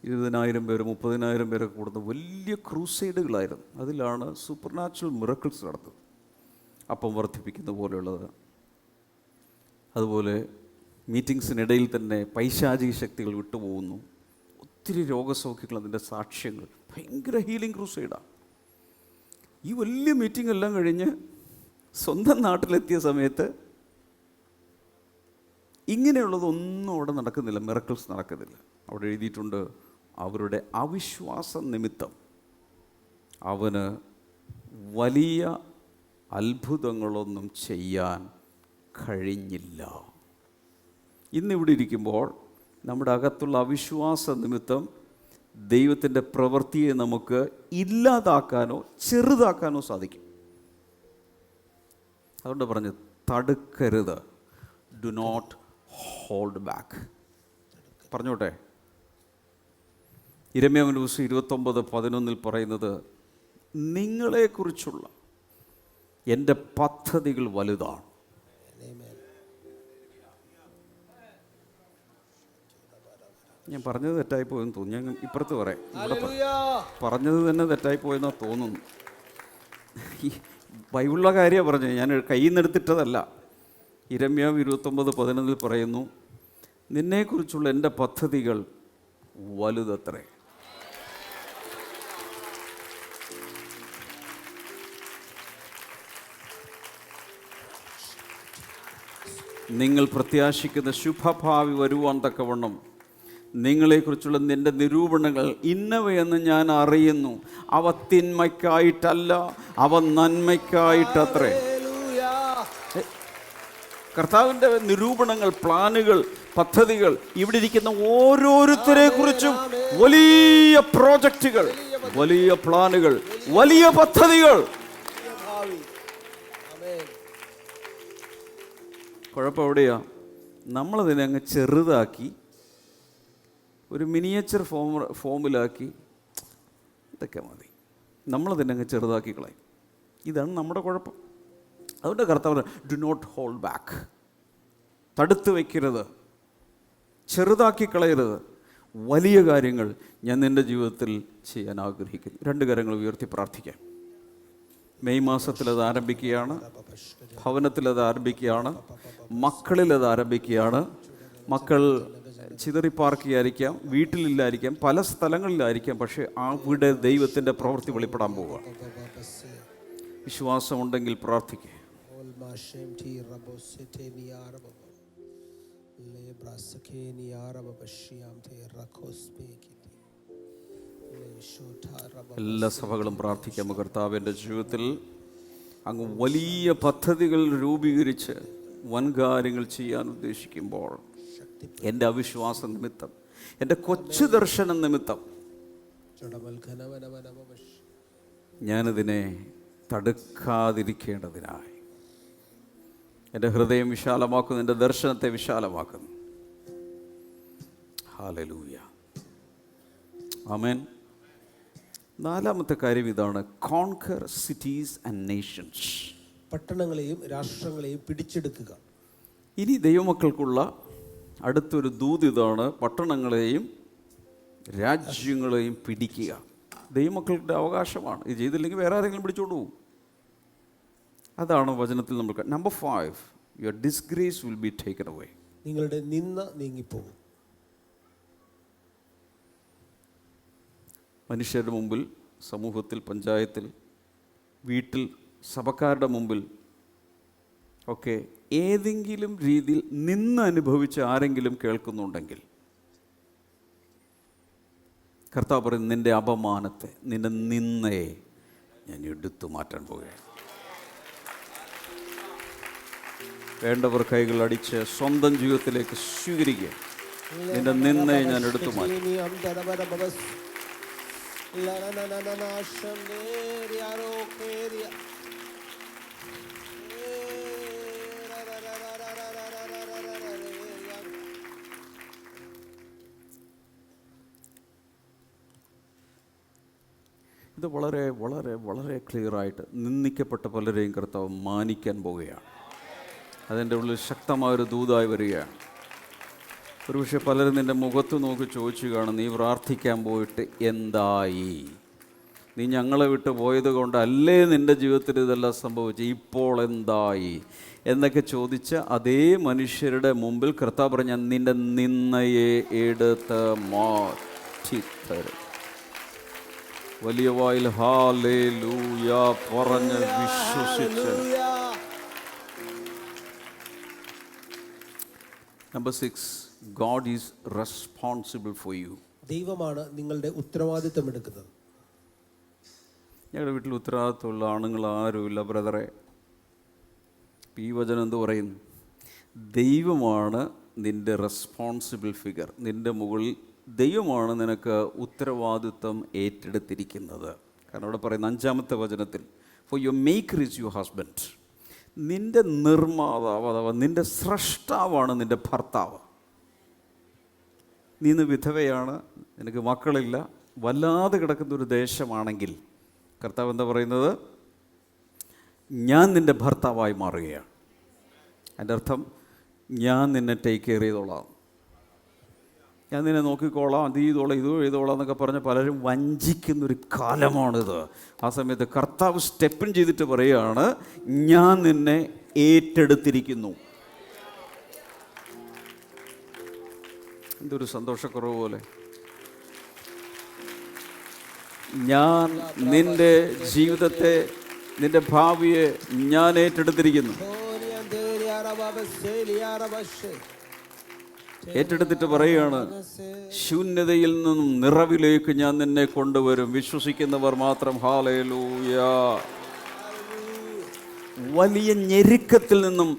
20,000 പേര് 30,000 പേരൊക്കെ കൂടുന്ന വലിയ ക്രൂസൈഡുകളായിരുന്നു. അതിലാണ് സൂപ്പർ നാച്ചുറൽ മിറക്കിൾസ് നടത്തുന്നത്. അപ്പം വർദ്ധിപ്പിക്കുന്ന പോലെയുള്ളത്. അതുപോലെ മീറ്റിങ്സിനിടയിൽ തന്നെ പൈശാചിക ശക്തികൾ വിട്ടുപോകുന്നു. ഒത്തിരി രോഗസൗഖ്യങ്ങൾ, അതിൻ്റെ സാക്ഷ്യങ്ങൾ. ഭയങ്കര ഹീലിംഗ് ക്രൂസൈഡാണ്. ഈ വലിയ മീറ്റിംഗ് എല്ലാം കഴിഞ്ഞ് സ്വന്തം നാട്ടിലെത്തിയ സമയത്ത് ഇങ്ങനെയുള്ളതൊന്നും അവിടെ നടക്കുന്നില്ല, മിറക്കിൾസ് നടക്കുന്നില്ല. അവിടെ എഴുതിയിട്ടുണ്ട്, അവരുടെ അവിശ്വാസം നിമിത്തം അവന് വലിയ അത്ഭുതങ്ങളൊന്നും ചെയ്യാൻ കഴിഞ്ഞില്ല. ഇന്നിവിടെ ഇരിക്കുമ്പോൾ നമ്മുടെ അകത്തുള്ള അവിശ്വാസ നിമിത്തം ദൈവത്തിൻ്റെ പ്രവൃത്തിയെ നമുക്ക് ഇല്ലാതാക്കാനോ ചെറുതാക്കാനോ സാധിക്കും. അതുകൊണ്ട് പറഞ്ഞു, തടുക്കരുത്, ഡു നോട്ട് ഹോൾഡ് ബാക്ക്. പറഞ്ഞോട്ടെ. യിരെമ്യാവിൻ്റെ പുസ്തകം 29:11 പറയുന്നത്, നിങ്ങളെക്കുറിച്ചുള്ള എൻ്റെ പദ്ധതികൾ വലുതാണ്. ഞാൻ പറഞ്ഞത് തെറ്റായിപ്പോയെന്ന് തോന്നുന്നു. ഞാൻ ഇപ്പുറത്ത് പറയാം. പറഞ്ഞത് തന്നെ തെറ്റായിപ്പോയെന്നാണ് തോന്നുന്നു. ഈ ബൈബിളിലെ കാര്യമാണ് പറഞ്ഞത്, ഞാൻ കയ്യിൽ നിന്ന് എടുത്തിട്ടതല്ല. യിരെമ്യാവ് 29:11 പറയുന്നു, നിന്നെക്കുറിച്ചുള്ള എൻ്റെ പദ്ധതികൾ വലുതത്രേ. നിങ്ങൾ പ്രത്യാശിക്കുന്ന ശുഭഭാവി വരുവാൻ തക്കവണ്ണം നിങ്ങളെക്കുറിച്ചുള്ള നിൻ്റെ നിരൂപണങ്ങൾ ഇന്നവയെന്ന് ഞാൻ അറിയുന്നു. അവ തിന്മയ്ക്കായിട്ടല്ല, അവ നന്മയ്ക്കായിട്ടത്രേ. കർത്താവിൻ്റെ നിരൂപണങ്ങൾ, പ്ലാനുകൾ, പദ്ധതികൾ, ഇവിടെ ഇരിക്കുന്ന ഓരോരുത്തരെ കുറിച്ചും വലിയ പ്രോജക്റ്റുകൾ, വലിയ പ്ലാനുകൾ, വലിയ പദ്ധതികൾ. കുഴപ്പം എവിടെയാ? നമ്മളതിനെ അങ്ങ് ചെറുതാക്കി ഒരു മിനിയേച്ചർ ഫോമിലാക്കി, ഇതൊക്കെ മതി, നമ്മളതിനെ അങ്ങ് ചെറുതാക്കി കളയും. ഇതാണ് നമ്മുടെ കുഴപ്പം. അതുകൊണ്ട് കർത്താവ് ഡു നോട്ട് ഹോൾഡ് ബാക്ക്, തടുത്ത് വയ്ക്കരുത്, ചെറുതാക്കി കളയരുത്. വലിയ കാര്യങ്ങൾ ഞാൻ നിൻ്റെ ജീവിതത്തിൽ ചെയ്യാൻ ആഗ്രഹിക്കുന്നു. 2 കരങ്ങൾ ഉയർത്തി പ്രാർത്ഥിക്കാം. മെയ് മാസത്തിലത് ആരംഭിക്കുകയാണ്, ഭവനത്തിലത് ആരംഭിക്കുകയാണ്, മക്കളിലത് ആരംഭിക്കുകയാണ്. മക്കൾ ചിതറിപ്പാർക്കുകയായിരിക്കാം, വീട്ടിലില്ലായിരിക്കാം, പല സ്ഥലങ്ങളിലായിരിക്കാം, പക്ഷേ അവിടെ ദൈവത്തിൻ്റെ പ്രവൃത്തി വെളിപ്പെടാൻ പോവുക. വിശ്വാസമുണ്ടെങ്കിൽ പ്രാർത്ഥിക്കുക. എല്ലാ സഭകളും പ്രാർത്ഥിക്കാം. കർത്താവിൻ്റെ ജീവിതത്തിൽ അങ്ങ് വലിയ പദ്ധതികൾ രൂപീകരിച്ച് വൻകാര്യങ്ങൾ ചെയ്യാൻ ഉദ്ദേശിക്കുമ്പോൾ എൻ്റെ അവിശ്വാസ നിമിത്തം, എൻ്റെ കൊച്ചു ദർശനം നിമിത്തം ഞാനതിനെ തടുക്കാതിരിക്കേണ്ടതിനായി എൻ്റെ ഹൃദയം വിശാലമാക്കുന്നു, എൻ്റെ ദർശനത്തെ വിശാലമാക്കുന്നു. ഹല്ലേലൂയ, ആമേൻ. 4ാമത്തെ കാര്യം ഇതാണ്, കോൺകർ സിറ്റീസ് ആൻഡ് നേഷൻസ്. പട്ടണങ്ങളെയും രാഷ്ട്രങ്ങളെയും പിടിച്ചെടുക്കുക. ഇനി ദൈവമക്കൾക്കുള്ള അടുത്തൊരു ദൂത് ഇതാണ്, പട്ടണങ്ങളെയും രാജ്യങ്ങളെയും പിടിക്കുക. ദൈവമക്കളുടെ അവകാശമാണ്. ഇത് ചെയ്തില്ലെങ്കിൽ വേറെ ആരെങ്കിലും പിടിച്ചോണ്ട് പോകും. അതാണ് വചനത്തിൽ നമ്മൾ. Number 5, your disgrace will be taken away. നിങ്ങളുടെ നിന്ന നീങ്ങിപ്പോകും. മനുഷ്യരുടെ മുമ്പിൽ, സമൂഹത്തിൽ, പഞ്ചായത്തിൽ, വീട്ടിൽ, സഭക്കാരുടെ മുമ്പിൽ ഒക്കെ ഏതെങ്കിലും രീതിയിൽ നിന്ന് അനുഭവിച്ച് ആരെങ്കിലും കേൾക്കുന്നുണ്ടെങ്കിൽ കർത്താവ് പറയും, നിൻ്റെ അപമാനത്തെ, നിൻ്റെ നിന്നയെ ഞാൻ എടുത്തു മാറ്റാൻ പോവുകയാണ്. വേണ്ടവർ കൈകൾ അടിച്ച് സ്വന്തം ജീവിതത്തിലേക്ക് സ്വീകരിക്കുക. നിൻ്റെ നിന്നയെ ഞാൻ എടുത്തു മാറ്റും. ഇത് വളരെ വളരെ വളരെ ക്ലിയറായിട്ട് നിന്ദിക്കപ്പെട്ട പലരെയും കർത്താവ് മാനിക്കാൻ പോവുകയാണ്. അതിൻ്റെ ഉള്ളിൽ ശക്തമായൊരു ദൂതായി വരികയാണ്. ഒരുപക്ഷെ പലരും നിൻ്റെ മുഖത്ത് നോക്കി ചോദിച്ചു കാണും, നീ പ്രാർത്ഥിക്കാൻ പോയിട്ട് എന്തായി? നീ ഞങ്ങളെ വിട്ട് പോയത് കൊണ്ടല്ലേ നിൻ്റെ ജീവിതത്തിൽ ഇതെല്ലാം സംഭവിച്ചു, ഇപ്പോൾ എന്തായി എന്നൊക്കെ ചോദിച്ച അതേ മനുഷ്യരുടെ മുമ്പിൽ കർത്താവ് പറഞ്ഞ നിൻ്റെ നിന്നയെ എടുത്ത് മാറ്റിത്തരും. വലിയ വായിൽ ഹല്ലേലൂയ പറഞ്ഞ് വിശ്വസിച്ച്. Number 6, God is responsible for you. ദൈവമാണ് നിങ്ങളുടെ ഉത്തരവാദിത്തം എടുക്കുന്നത്. ഞങ്ങളുടെ വീട്ടിൽ ഉത്തരവാദിത്തമുള്ള ആണുങ്ങൾ ആരുമില്ല ബ്രദറെ. ഈ വചനം എന്ത് പറയുന്നു? ദൈവമാണ് നിൻ്റെ റെസ്പോൺസിബിൾ ഫിഗർ. നിൻ്റെ മുകളിൽ ദൈവമാണ് നിനക്ക് ഉത്തരവാദിത്വം ഏറ്റെടുത്തിരിക്കുന്നത്. കാരണം അവിടെ പറയുന്ന 5ാമത്തെ വചനത്തിൽ, for your maker is your husband. നിൻ്റെ നിർമ്മാതാവ് അഥവാ നിൻ്റെ സ്രഷ്ടാവാണ് നിൻ്റെ ഭർത്താവ്. നീ ഇന്ന് വിധവയാണ്, നിനക്ക് മക്കളില്ല, വല്ലാതെ കിടക്കുന്നൊരു ദേശമാണെങ്കിൽ കർത്താവ് എന്താ പറയുന്നത്? ഞാൻ നിൻ്റെ ഭർത്താവായി മാറുകയാണ്. അതിൻ്റെ അർത്ഥം ഞാൻ നിന്നെ ടേക്ക് കെയർ ചെയ്തോളാം, ഞാൻ നിന്നെ നോക്കിക്കോളാം, അത് ചെയ്തോളാം, ഇത് ചെയ്തോളാം എന്നൊക്കെ പറഞ്ഞ് പലരും വഞ്ചിക്കുന്നൊരു കാലമാണിത്. ആ സമയത്ത് കർത്താവ് സ്റ്റെപ്പിൻ ചെയ്തിട്ട് പറയുകയാണ്, ഞാൻ നിന്നെ ഏറ്റെടുത്തിരിക്കുന്നു. എന്തൊരു സന്തോഷക്കുറവ് പോലെ. ഞാൻ നിൻ്റെ ജീവിതത്തെ, നിൻ്റെ ഭാവിയെ ഞാൻ ഏറ്റെടുത്തിരിക്കുന്നു. ഏറ്റെടുത്തിട്ട് പറയുകയാണ്, ശൂന്യതയിൽ നിന്നും നിറവിലേക്ക് ഞാൻ നിന്നെ കൊണ്ടുവരും. വിശ്വസിക്കുന്നവർ മാത്രം ഹല്ലേലൂയ. വലിയ ഞെരുക്കത്തിൽ നിന്നും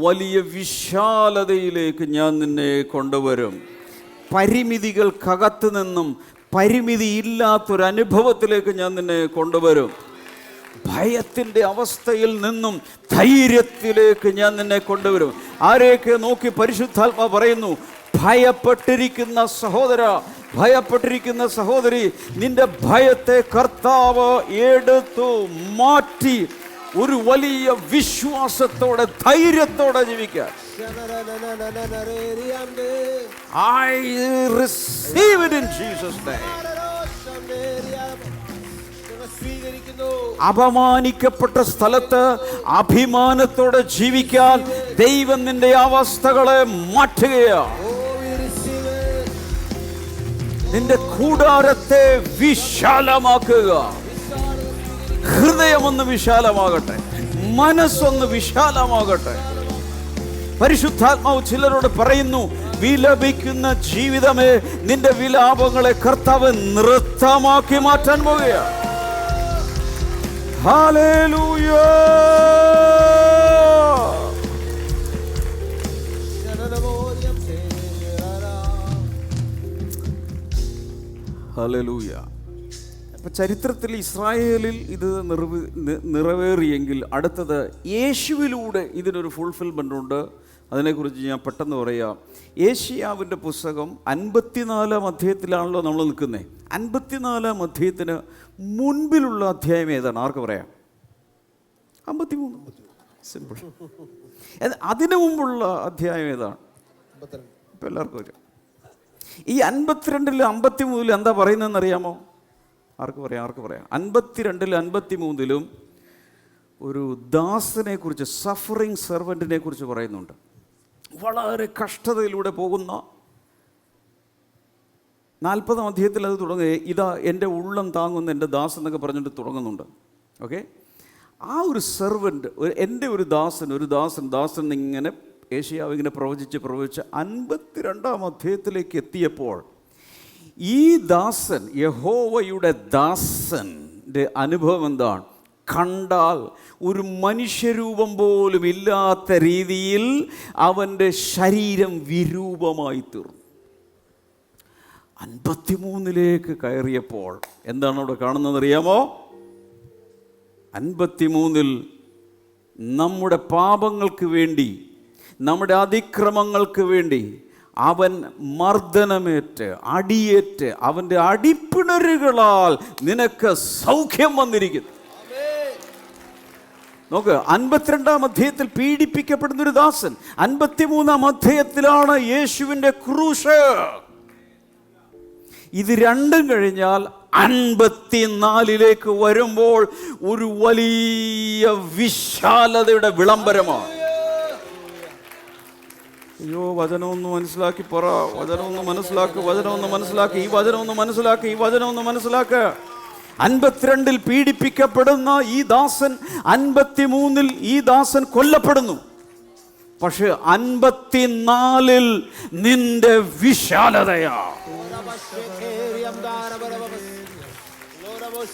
വലിയ വിശാലതയിലേക്ക് ഞാൻ നിന്നെ കൊണ്ടുവരും. പരിമിതികൾക്കകത്ത് നിന്നും പരിമിതിയില്ലാത്തൊരനുഭവത്തിലേക്ക് ഞാൻ നിന്നെ കൊണ്ടുവരും. ഭയത്തിൻ്റെ അവസ്ഥയിൽ നിന്നും ധൈര്യത്തിലേക്ക് ഞാൻ നിന്നെ കൊണ്ടുവരും. ആരെയൊക്കെ നോക്കി പരിശുദ്ധാത്മാ പറയുന്നു, ഭയപ്പെട്ടിരിക്കുന്ന സഹോദര, ഭയപ്പെട്ടിരിക്കുന്ന സഹോദരി, നിന്റെ ഭയത്തെ കർത്താവ് എടുത്തു മാറ്റി ഒരു വലിയ വിശ്വാസത്തോടെ, ധൈര്യത്തോടെ ജീവിക്കാൻ. I receive it in Jesus' name. അപമാനിക്കപ്പെട്ട സ്ഥലത്ത് അഭിമാനത്തോടെ ജീവിക്കാൻ ദൈവം നിന്റെ അവസ്ഥകളെ മാറ്റുകയാണ്. നിന്റെ കൂടാരത്തെ വിശാലമാക്കുക. ഹൃദയമൊന്ന് വിശാലമാകട്ടെ, മനസ്സൊന്ന് വിശാലമാകട്ടെ. പരിശുദ്ധാത്മാവ് ചിലരോട് പറയുന്നു, വിലപിക്കുന്ന ജീവിതമേ, നിന്റെ വിലാപങ്ങളെ കർത്താവ് നൃത്തമാക്കി മാറ്റാൻ പോവുകയാണ്. Hallelujah, hallelujah. അപ്പം ചരിത്രത്തിൽ ഇസ്രായേലിൽ ഇത് നിറവേറിയെങ്കിൽ അടുത്തത് യേശുവിലൂടെ ഇതിനൊരു ഫുൾഫിൽമെൻ്റ് ഉണ്ട്. അതിനെക്കുറിച്ച് ഞാൻ പെട്ടെന്ന് പറയാം. ഏശയ്യാവിൻ്റെ പുസ്തകം 54-ാം അധ്യായത്തിലാണല്ലോ നമ്മൾ നിൽക്കുന്നത്. 54-ാം അധ്യായത്തിന് മുൻപിലുള്ള അധ്യായം ഏതാണ്? ആർക്ക് പറയാം? 53. സിമ്പിൾ. അതിനു മുമ്പുള്ള അധ്യായം ഏതാണ്? ഇപ്പം എല്ലാവർക്കും വരും. ഈ 52-ൽ 53-ൽ എന്താ പറയുന്നതെന്ന് അറിയാമോ? ആർക്ക് പറയാം? 52-ൽ 53-ലും ഒരു ദാസനെ കുറിച്ച്, സഫറിങ് സെർവൻറ്റിനെ കുറിച്ച് പറയുന്നുണ്ട്. വളരെ കഷ്ടതയിലൂടെ പോകുന്ന 40-ാം അധ്യായത്തിൽ അത് തുടങ്ങുക, ഇതാ എൻ്റെ ഉള്ളം താങ്ങുന്ന എൻ്റെ ദാസൻ എന്നൊക്കെ പറഞ്ഞിട്ട് തുടങ്ങുന്നുണ്ട്. ഓക്കെ, ആ ഒരു സെർവൻറ്റ്, എൻ്റെ ഒരു ദാസൻ ഇങ്ങനെ ഏശയ്യാവ് ഇങ്ങനെ പ്രവചിച്ച് 52-ാം അധ്യായത്തിലേക്ക് എത്തിയപ്പോൾ ഈ ദാസൻ, യഹോവയുടെ ദാസൻ്റെ അനുഭവം എന്താണ്? കണ്ടാൽ ഒരു മനുഷ്യരൂപം പോലും ഇല്ലാത്ത രീതിയിൽ അവൻ്റെ ശരീരം വിരൂപമായി തീർന്നു. 53-ലേക്ക് കയറിയപ്പോൾ എന്താണ് അവിടെ കാണുന്നത് അറിയാമോ? 53-ൽ നമ്മുടെ പാപങ്ങൾക്ക് വേണ്ടി, നമ്മുടെ അതിക്രമങ്ങൾക്ക് വേണ്ടി അവൻ മർദ്ദനമേറ്റ്, അടിയേറ്റ്, അവൻ്റെ അടിപ്പിണരുകളാൽ നിനക്ക് സൗഖ്യം വന്നിരിക്കുന്നു. നോക്ക്, 52-ാം അധ്യായത്തിൽ പീഡിപ്പിക്കപ്പെടുന്നൊരു ദാസൻ, 53-ാം അധ്യായത്തിലാണ് യേശുവിൻ്റെ ക്രൂശ്. ഇത് രണ്ടും കഴിഞ്ഞാൽ 54-ലേക്ക് വരുമ്പോൾ ഒരു വലിയ വിശാലതയുടെ വിളംബരമാണ്. അയ്യോ, വചനമൊന്ന് മനസ്സിലാക്കി പറ, വചനമൊന്ന് മനസ്സിലാക്ക്. 52-ൽ പീഡിപ്പിക്കപ്പെടുന്ന ഈ ദാസൻ 53-ൽ ഈ ദാസൻ കൊല്ലപ്പെടുന്നു. പക്ഷെ 54-ൽ നിന്റെ വിശാലതയാ.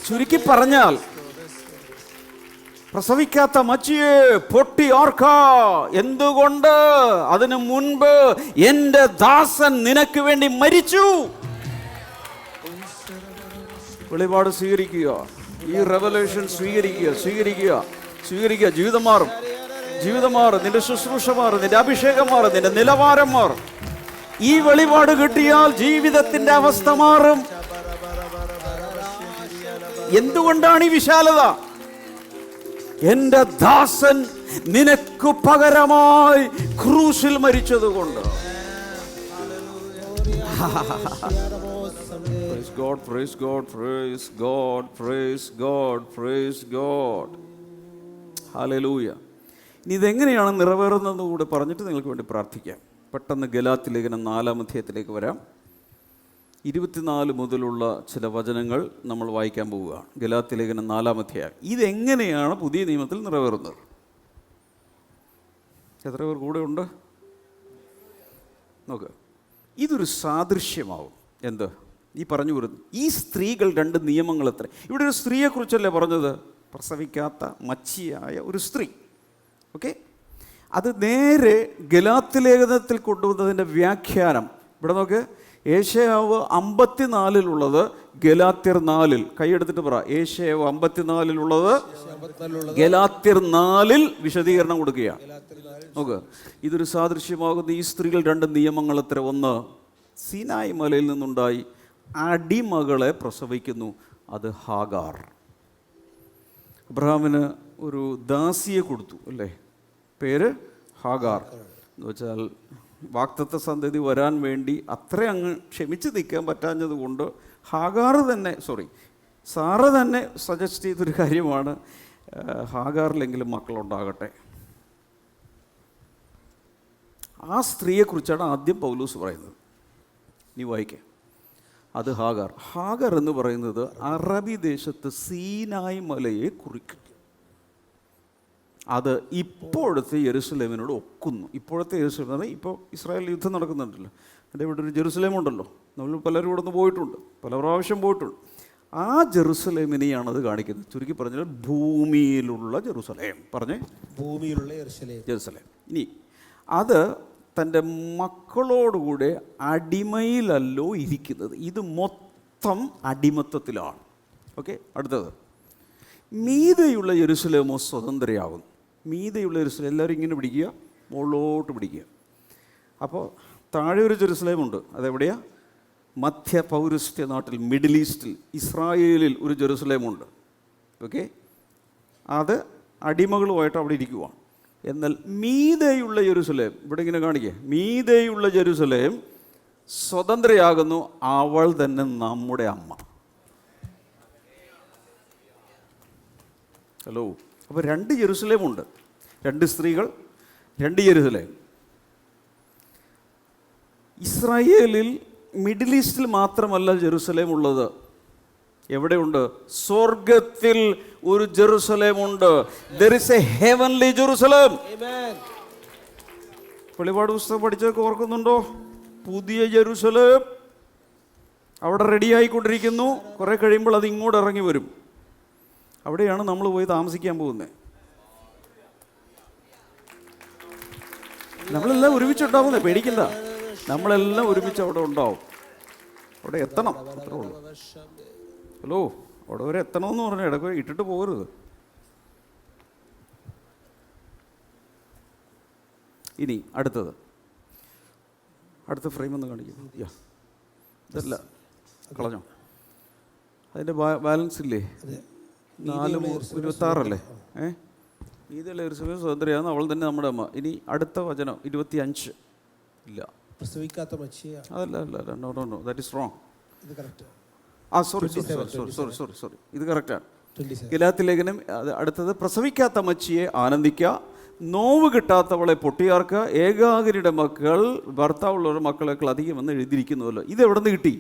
ചുരുക്കി പറഞ്ഞാൽ, പ്രസവിക്കാത്ത മച്ചിയെ പൊട്ടി ഓർക്ക. എന്തുകൊണ്ട്? അതിനു മുൻപ് എൻ്റെ ദാസൻ നിനക്ക് വേണ്ടി മരിച്ചു. വെളിപാട് സ്വീകരിക്കുക, ഈ റെവലേഷൻ സ്വീകരിക്കുക. ജീവിതം മാറും, നിന്റെ ശുശ്രൂഷ മാറും, നിന്റെ അഭിഷേകം മാറും, നിന്റെ നിലവാരം മാറും. ഈ വെളിപാട് കിട്ടിയാൽ ജീവിതത്തിന്റെ അവസ്ഥ മാറും. എന്തുകൊണ്ടാണ് ഈ വിശാലത? എന്റെ ദാസൻ നിനക്ക് പകരമായി ക്രൂശിൽ മരിച്ചതുകൊണ്ട്. Praise God, praise God, praise God, praise God, praise God. Hallelujah. ഇനി ഇതെങ്ങനെയാണ് നിറവേറുന്നതെന്ന് കൂടെ പറഞ്ഞിട്ട് നിങ്ങൾക്ക് വേണ്ടി പ്രാർത്ഥിക്കാം. പെട്ടെന്ന് ഗലാത്യ ലേഖനം 4-ാം അധ്യായത്തിലേക്ക് വരാം. 24 മുതലുള്ള ചില വചനങ്ങൾ നമ്മൾ വായിക്കാൻ പോവുകയാണ്. ഗലാത്യ ലേഖനം 4-ാം അധ്യായം. ഇതെങ്ങനെയാണ് പുതിയ നിയമത്തിൽ നിറവേറുന്നത്? എത്ര പേർ കൂടെ ഉണ്ട്? നോക്ക്, ഇതൊരു സാദൃശ്യമാവും. എന്ത് ഈ പറഞ്ഞു വരുന്നു? ഈ സ്ത്രീകൾ 2 നിയമങ്ങൾ എത്ര. ഇവിടെ ഒരു സ്ത്രീയെക്കുറിച്ചല്ലേ പറഞ്ഞത്? പ്രസവിക്കാത്ത മച്ചിയായ ഒരു സ്ത്രീ. ഓക്കെ, അത് നേരെ ഗലാത്യ ലേഖനത്തിൽ കൊണ്ടുവന്നതിൻ്റെ വ്യാഖ്യാനം ഇവിടെ നോക്ക്. ഏശയ്യാവ് 54-ലുള്ളത് ഗലാത്യർ 4-ൽ. കൈയെടുത്തിട്ട് പറ, ഏശയ്യാവ് 54-ലുള്ളത് ഗലാത്യർ 4-ൽ വിശദീകരണം കൊടുക്കുകയാണ്. നോക്ക്, ഇതൊരു സാദൃശ്യമാകുന്ന ഈ സ്ത്രീകൾ 2 നിയമങ്ങൾ എത്ര. ഒന്ന്, സീനായി മലയിൽ നിന്നുണ്ടായി അടിമകളെ പ്രസവിക്കുന്നു. അത് ഹാഗാർ. അബ്രഹാമിന് ഒരു ദാസിയെ കൊടുത്തു അല്ലേ, പേര് ഹാഗാർ. എന്ന് വെച്ചാൽ വാഗ്ദത്ത സന്തതി വരാൻ വേണ്ടി അത്ര അങ്ങ് ക്ഷമിച്ച് നിൽക്കാൻ പറ്റാഞ്ഞത് കൊണ്ട് സാറ തന്നെ സജസ്റ്റ് ചെയ്തൊരു കാര്യമാണ്, ഹാഗാറിലെങ്കിലും മക്കളുണ്ടാകട്ടെ. ആ സ്ത്രീയെക്കുറിച്ചാണ് ആദ്യം പൗലൂസ് പറയുന്നത്. നീ വായിക്കേ, അത് ഹാഗാർ. ഹാഗർ എന്ന് പറയുന്നത് അറബി ദേശത്ത് സീനായ് മലയെ കുറിക്കുന്നു. അത് ഇപ്പോഴത്തെ യെരുസലേമിനോട് ഒക്കുന്നു. ഇപ്പോഴത്തെ യെരുസലേം എന്ന് പറഞ്ഞാൽ ഇപ്പോൾ ഇസ്രായേൽ യുദ്ധം നടക്കുന്നുണ്ടല്ലോ, എൻ്റെ ഇവിടെ ഒരു ജെറുസലേം ഉണ്ടല്ലോ, നമ്മൾ പലരും ഇവിടെ നിന്ന് പോയിട്ടുണ്ട്, പല പ്രാവശ്യം പോയിട്ടുണ്ട്. ആ ജെറുസലേമിനെയാണത് കാണിക്കുന്നത്. ചുരുക്കി പറഞ്ഞാൽ ഭൂമിയിലുള്ള ജെറുസലേം. പറഞ്ഞേ, ഭൂമിയിലുള്ള ജെറുസലേം. ഇനി അത് തൻ്റെ മക്കളോടുകൂടെ അടിമയിലല്ലോ ഇരിക്കുന്നത്. ഇത് മൊത്തം അടിമത്തത്തിലാണ്. ഓക്കെ, അടുത്തത് മീതെയുള്ള യെരുസലേമോ സ്വതന്ത്രയാകുന്നു. മീതെയുള്ള യെരുസലേം എല്ലാവരും ഇങ്ങനെ പിടിക്കുക, മുകളിലോട്ട് പിടിക്കുക. അപ്പോൾ താഴെ ഒരു ജെറുസലേമുണ്ട്. അതെവിടെയാണ്? മധ്യ പൗരസ്ത്യ നാട്ടിൽ, മിഡിൽ ഈസ്റ്റിൽ, ഇസ്രായേലിൽ ഒരു ജെറുസലേമുണ്ട്. ഓക്കെ, അത് അടിമകളുമായിട്ട് അവിടെ ഇരിക്കുവാണ്. എന്നാൽ മീതെയുള്ള യെരുസലേം, ഇവിടെ ഇങ്ങനെ കാണിക്കുക, മീതെയുള്ള ജെറുസലേം സ്വതന്ത്രയാകുന്നു. അവൾ തന്നെ നമ്മുടെ അമ്മ. ഹലോ, അപ്പോൾ 2 ജെറുസലേമുണ്ട്, 2 സ്ത്രീകൾ, 2 ജെറുസലേം. ഇസ്രായേലിൽ മിഡിൽ ഈസ്റ്റിൽ മാത്രമല്ല ജെറുസലേം ഉള്ളത്. എവിടെയുണ്ട്? സ്വർഗത്തിൽ ഒരു ജെറുസലേമുണ്ട്. There is a heavenly Jerusalem. വെളിപാട് പുസ്തകം പഠിച്ചതൊക്കെ ഓർക്കുന്നുണ്ടോ? പുതിയ ജെറുസലേം അവിടെ റെഡിയായിക്കൊണ്ടിരിക്കുന്നു. കുറേ കഴിയുമ്പോൾ അത് ഇങ്ങോട്ട് ഇറങ്ങി വരും. അവിടെയാണ് നമ്മൾ പോയി താമസിക്കാൻ പോകുന്നത്. നമ്മളെല്ലാം ഒരുമിച്ചുണ്ടാവുന്നത്, പേടിക്കണ്ട. നമ്മളെല്ലാം ഒരുമിച്ച് അവിടെ ഉണ്ടാവും. അവിടെ എത്തണം, അത്രേ ഉള്ളൂ. ഹലോ, അവിടെ വരെ എത്തണമെന്ന് പറഞ്ഞാൽ ഇടയ്ക്ക് ഇട്ടിട്ട് പോകരുത്. ഇനി അടുത്തത്, അടുത്ത ഫ്രെയിം ഒന്ന് കാണിക്കും. ഇതല്ല, കളഞ്ഞോ? അതിൻ്റെ ബാലൻസ് ഇല്ലേ? 4:26 നീതിയുള്ള യെരുസലേം സ്വതന്ത്രയാണ്, അവൾ തന്നെ നമ്മുടെ അമ്മ. ഇനി അടുത്ത വചനം 25 ഇല്ല, അതല്ല, no, that is wrong. Sorry, ഇത് കറക്റ്റാണ്. ഗലാത്യ ലേഖനം അടുത്തത്, പ്രസവിക്കാത്ത മച്ചിയെ ആനന്ദിക്കുക, നോവ് കിട്ടാത്തവളെ പൊട്ടിയാർക്കുക, ഏകാഗിരിയുടെ മക്കൾ ഭർത്താവുള്ളവരുടെ മക്കളേക്കാൾ അധികമെന്ന് എഴുതിയിരിക്കുന്നുവല്ലോ. ഇതെവിടെ നിന്ന് കിട്ടി?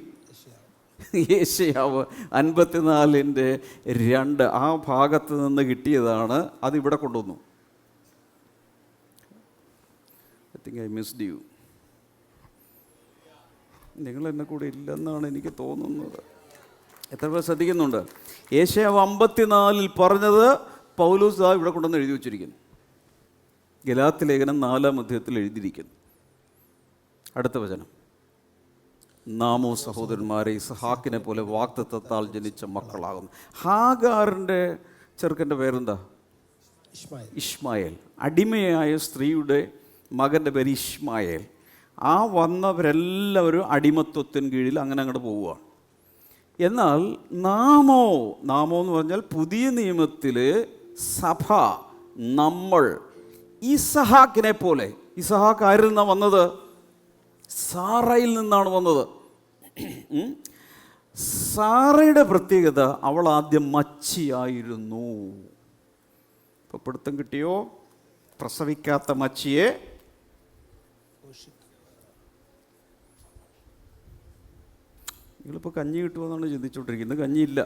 ഏശയ്യാവ് 54:2 ആ ഭാഗത്ത് നിന്ന് കിട്ടിയതാണ്. അതിവിടെ കൊണ്ടുവന്നു. I think I missed you. നിങ്ങൾ എന്നെ കൂടെ ഇല്ലെന്നാണ് എനിക്ക് തോന്നുന്നത്. എത്ര പേർ ശ്രദ്ധിക്കുന്നുണ്ട്? ഏശയ്യാവ് 54 പറഞ്ഞത് പൗലോസ് ഇവിടെ കൊണ്ടുവന്ന് എഴുതി വച്ചിരിക്കുന്നു. ഗലാത്യ ലേഖനം 4-ാം അധ്യായത്തിൽ എഴുതിയിരിക്കുന്നു. അടുത്ത വചനം, നാമോ സഹോദരന്മാരെ ഇസ്ഹാക്കിനെ പോലെ വാഗ്ദത്തത്താൽ ജനിച്ച മക്കളാകുന്നു. ഹാഗാറിൻ്റെ ചെറുക്കൻ്റെ പേരെന്താ? ഇഷ്മായേൽ. അടിമയായ സ്ത്രീയുടെ മകൻ്റെ പേര് ഇഷ്മായേൽ. ആ വന്നവരെല്ലാവരും അടിമത്വത്തിന് കീഴിൽ അങ്ങനെ അങ്ങോട്ട് പോവുകയാണ്. എന്നാൽ നാമോ എന്ന് പറഞ്ഞാൽ പുതിയ നിയമത്തിൽ സഭ, നമ്മൾ ഇസഹാക്കിനെ പോലെ. ഇസഹാക്ക് ആരിൽ നിന്നാണ് വന്നത്? സാറയിൽ നിന്നാണ് വന്നത്. സാറയുടെ പ്രത്യേകത, അവൾ ആദ്യം മച്ചിയായിരുന്നു. ഇപ്പൊ പിടുത്തം കിട്ടിയോ? പ്രസവിക്കാത്ത മച്ചിയെ നിങ്ങളിപ്പോൾ കഞ്ഞി കിട്ടുമെന്നാണ് ചിന്തിച്ചുകൊണ്ടിരിക്കുന്നത്. കഞ്ഞിയില്ല,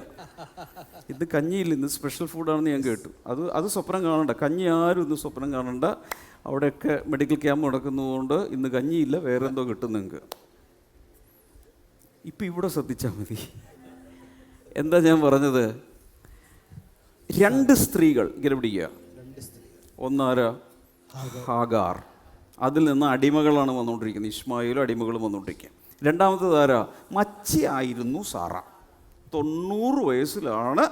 ഇന്ന് സ്പെഷ്യൽ ഫുഡാണെന്ന് ഞാൻ കേട്ടു. അത് സ്വപ്നം കാണണ്ട. കഞ്ഞി ആരും ഇന്ന് സ്വപ്നം കാണണ്ട. അവിടെയൊക്കെ മെഡിക്കൽ ക്യാമ്പ് നടക്കുന്നതുകൊണ്ട് ഇന്ന് കഞ്ഞിയില്ല, വേറെ എന്തോ കിട്ടും നിങ്ങൾക്ക്. ഇപ്പം ഇവിടെ ശ്രദ്ധിച്ചാൽ മതി. എന്താ ഞാൻ പറഞ്ഞത്? 2 സ്ത്രീകൾ ഇങ്ങനെ പിടിക്കുക. ഒന്നാരാ? ഹാഗാർ. അതിൽ നിന്ന് അടിമകളാണ് വന്നുകൊണ്ടിരിക്കുന്നത്. ഇസ്മായിലും അടിമകളും വന്നുകൊണ്ടിരിക്കുക. രണ്ടാമത്തേത് ആരാ? മച്ചിയായിരുന്നു സാറ. 90 വയസ്സിലാണ്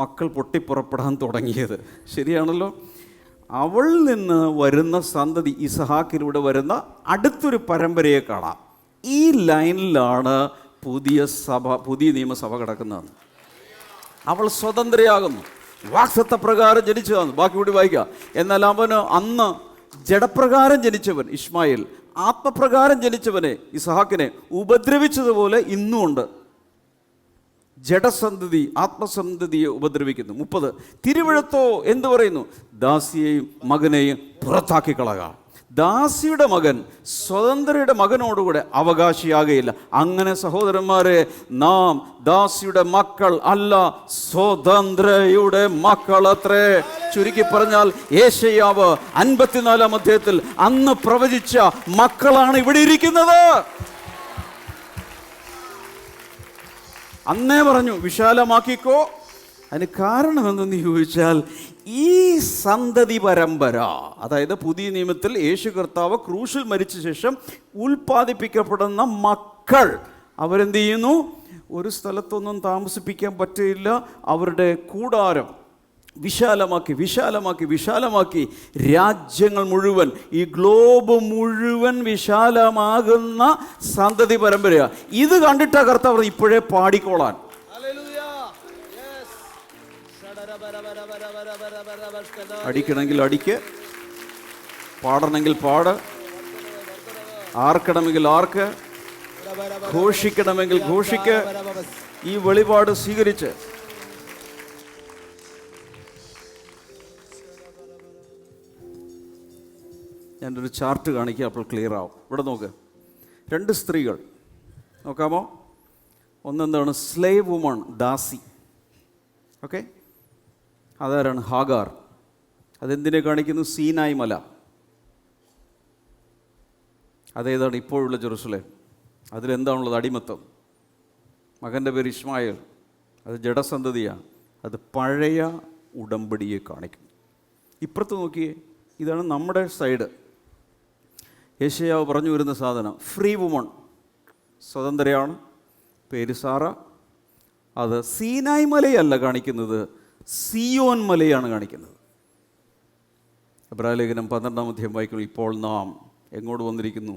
മക്കൾ പൊട്ടിപ്പുറപ്പെടാൻ തുടങ്ങിയത്. ശരിയാണല്ലോ. അവളിൽ നിന്ന് വരുന്ന സന്തതി, ഇസഹാക്കിലൂടെ വരുന്ന അടുത്തൊരു പരമ്പരയെ കാണാം. ഈ ലൈനിലാണ് പുതിയ നിയമസഭ കിടക്കുന്നതെന്ന്. അവൾ സ്വതന്ത്രയാകുന്നു. വാക്തത്വപ്രകാരം ജനിച്ചതാണ്. ബാക്കി കൂടി വായിക്കാം. എന്നാൽ അവന് അന്ന് ജഡപ്രകാരം ജനിച്ചവൻ ഇസ്മായിൽ ആത്മപ്രകാരം ജനിച്ചവനെ, ഇസഹാക്കിനെ ഉപദ്രവിച്ചതുപോലെ ഇന്നുമുണ്ട്. ജഡസന്തതി ആത്മസന്തതിയെ ഉപദ്രവിക്കുന്നു. 30 തിരുവഴുത്തോ എന്തു പറയുന്നു? ദാസിയെയും മകനെയും പുറത്താക്കി കളക. ദാസിയുടെ മകൻ സ്വതന്ത്രയുടെ മകനോടുകൂടെ അവകാശിയാകുകയില്ല. അങ്ങനെ സഹോദരന്മാരെ, നാം ദാസിയുടെ മക്കൾ അല്ല, സ്വതന്ത്രയുടെ മക്കളത്രേ. ചുരുക്കി പറഞ്ഞാൽ യേശയ്യാവ് 54-ാം അധ്യായത്തിൽ അന്ന് പ്രവചിച്ച മക്കളാണ് ഇവിടെ ഇരിക്കുന്നത്. അന്നേ പറഞ്ഞു വിശാലമാക്കിക്കോ. അതിന് കാരണം എന്തെന്ന് ചോദിച്ചാൽ, ഈ സന്തതി പരമ്പര, അതായത് പുതിയ നിയമത്തിൽ യേശു കർത്താവ് ക്രൂശിൽ മരിച്ച ശേഷം ഉൽപ്പാദിപ്പിക്കപ്പെടുന്ന മക്കൾ, അവരെന്ത് ചെയ്യുന്നു? ഒരു സ്ഥലത്തൊന്നും താമസിപ്പിക്കാൻ പറ്റില്ല. അവരുടെ കൂടാരം വിശാലമാക്കി രാജ്യങ്ങൾ മുഴുവൻ, ഈ ഗ്ലോബ് മുഴുവൻ വിശാലമാകുന്ന സന്തതി പരമ്പരയാണ്. ഇത് കണ്ടിട്ടാ കർത്താവ് ഇപ്പോഴേ പാടിക്കോളാൻ. അടിക്കണമെങ്കിൽ അടിക്ക്, പാടണമെങ്കിൽ പാട്, ആർക്കണമെങ്കിൽ ആർക്ക്, ഘോഷിക്കണമെങ്കിൽ ഘോഷിക്ക്. ഈ വെളിപാട് സ്വീകരിച്ച് ഞാനൊരു ചാർട്ട് കാണിക്കാം, അപ്പോൾ ക്ലിയർ ആവും. ഇവിടെ നോക്ക്, 2 സ്ത്രീകൾ നോക്കാമോ? ഒന്നെന്താണ്? സ്ലേവ് വുമൺ, ദാസി. ഓക്കെ, അതാരാണ്? ഹാഗാർ. അതെന്തിനെ കാണിക്കുന്നു? സീനായ് മല. അതേതാണ്? ഇപ്പോഴുള്ള ജെറുസലേം. അതിലെന്താണുള്ളത്? അടിമത്തം. മകൻ്റെ പേര് ഇസ്മായിൽ. അത് ജഡസന്തതിയാണ്. അത് പഴയ ഉടമ്പടിയെ കാണിക്കുന്നു. ഇപ്പുറത്ത് നോക്കിയേ, ഇതാണ് നമ്മുടെ സൈഡ്. യേശയ്യാവ് പറഞ്ഞു വരുന്ന സാധനം ഫ്രീ വുമൺ, സ്വതന്ത്രയാണ്, പേര് സാറ. അത് സീനായ് മലയല്ല കാണിക്കുന്നത്, സിയോൻ മലയാണ് കാണിക്കുന്നത്. എബ്രായലേഖനം 12-ാം അധ്യായം വായിക്കുന്നു. ഇപ്പോൾ നാം എങ്ങോട്ട് വന്നിരിക്കുന്നു?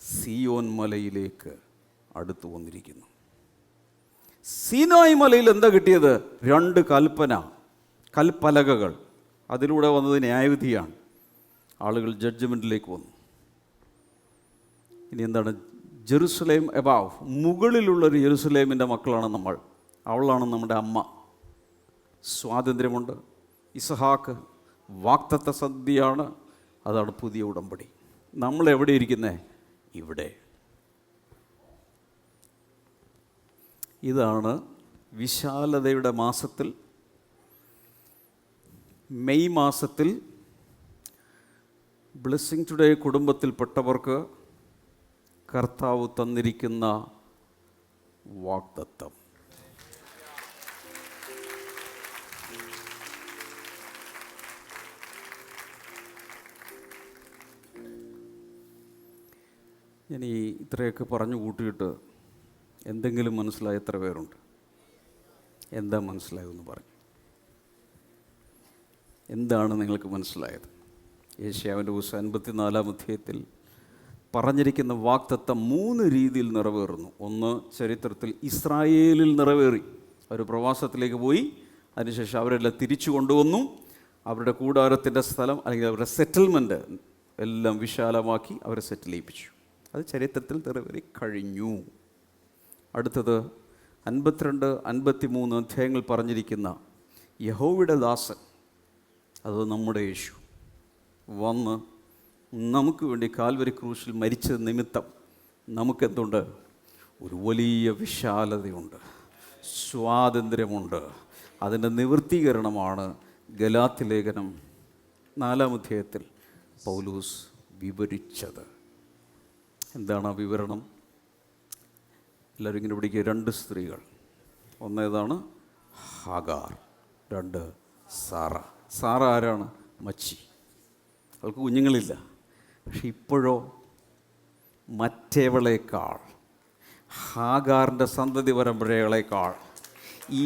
സിയോൻ മലയിലേക്ക് അടുത്ത് വന്നിരിക്കുന്നു. സീനായ് മലയിൽ എന്താ കിട്ടിയത്? 2 കൽപ്പലകകൾ. അതിലൂടെ വന്നത് ന്യായവിധിയാണ്. ആളുകൾ ജഡ്ജ്മെൻറ്റിലേക്ക് വന്നു. ഇനി എന്താണ്? ജെറുസലേം എബാവ്, മുകളിലുള്ളൊരു ജെറുസലേമിൻ്റെ മക്കളാണ് നമ്മൾ. അവളാണ് നമ്മുടെ അമ്മ. സ്വാതന്ത്ര്യമുണ്ട്. ഇസഹാക്ക് വാക്തത്വ സദ്യയാണ്. അതാണ് പുതിയ ഉടമ്പടി. നമ്മൾ എവിടെ ഇരിക്കുന്നേ? ഇവിടെ. ഇതാണ് വിശാലതയുടെ മാസത്തിൽ, മെയ് മാസത്തിൽ ബ്ലെസ്സിങ് ടുഡേ കുടുംബത്തിൽപ്പെട്ടവർക്ക് കർത്താവ് തന്നിരിക്കുന്ന വാഗ്ദത്തം. ഞാൻ ഈ ഇത്രയൊക്കെ പറഞ്ഞു കൂട്ടിയിട്ട് എന്തെങ്കിലും മനസ്സിലായ എത്ര പേരുണ്ട്? എന്താ മനസ്സിലായതെന്ന് പറഞ്ഞു. എന്താണ് നിങ്ങൾക്ക് മനസ്സിലായത്? യേശയ്യാവിൻ്റെ പുസ്തകം 54-ാം അധ്യായത്തിൽ പറഞ്ഞിരിക്കുന്ന വാഗ്ദത്തം 3 രീതിയിൽ നിറവേറുന്നു. ഒന്ന്, ചരിത്രത്തിൽ ഇസ്രായേലിൽ നിറവേറി. അവർ പ്രവാസത്തിലേക്ക് പോയി, അതിനുശേഷം അവരെല്ലാം തിരിച്ചു കൊണ്ടുവന്നു. അവരുടെ കൂടാരത്തിൻ്റെ സ്ഥലം അല്ലെങ്കിൽ അവരുടെ സെറ്റിൽമെൻറ്റ് എല്ലാം വിശാലമാക്കി അവരെ സെറ്റിൽ ചെയ്യിപ്പിച്ചു. അത് ചരിത്രത്തിൽ നിറവേറി കഴിഞ്ഞു. അടുത്തത് 52, 53 അധ്യായങ്ങൾ പറഞ്ഞിരിക്കുന്ന യഹോവയുടെ ദാസൻ, അത് നമ്മുടെ യേശു വന്ന് നമുക്ക് വേണ്ടി കാൽവരി ക്രൂശിൽ മരിച്ച നിമിത്തം നമുക്കെന്തുണ്ട്? ഒരു വലിയ വിശാലതയുണ്ട്, സ്വാതന്ത്ര്യമുണ്ട്. അതിൻ്റെ നിവൃത്തീകരണമാണ് ഗലാത്യ ലേഖനം 4-ാം അധ്യായത്തിൽ പൗലോസ് വിവരിച്ചത്. എന്താണ് ആ വിവരണം? എല്ലാവരും ഇങ്ങനെ പിടിക്കുക. 2 സ്ത്രീകൾ, ഒന്നേതാണ് ഹാഗാർ, 2 സാറ. സാറ ആരാണ്? മച്ചി. അവൾക്ക് കുഞ്ഞുങ്ങളില്ല. പക്ഷെ ഇപ്പോഴോ മറ്റേവളേക്കാൾ, ഹാഗാറിൻ്റെ സന്തതി പരമ്പരകളേക്കാൾ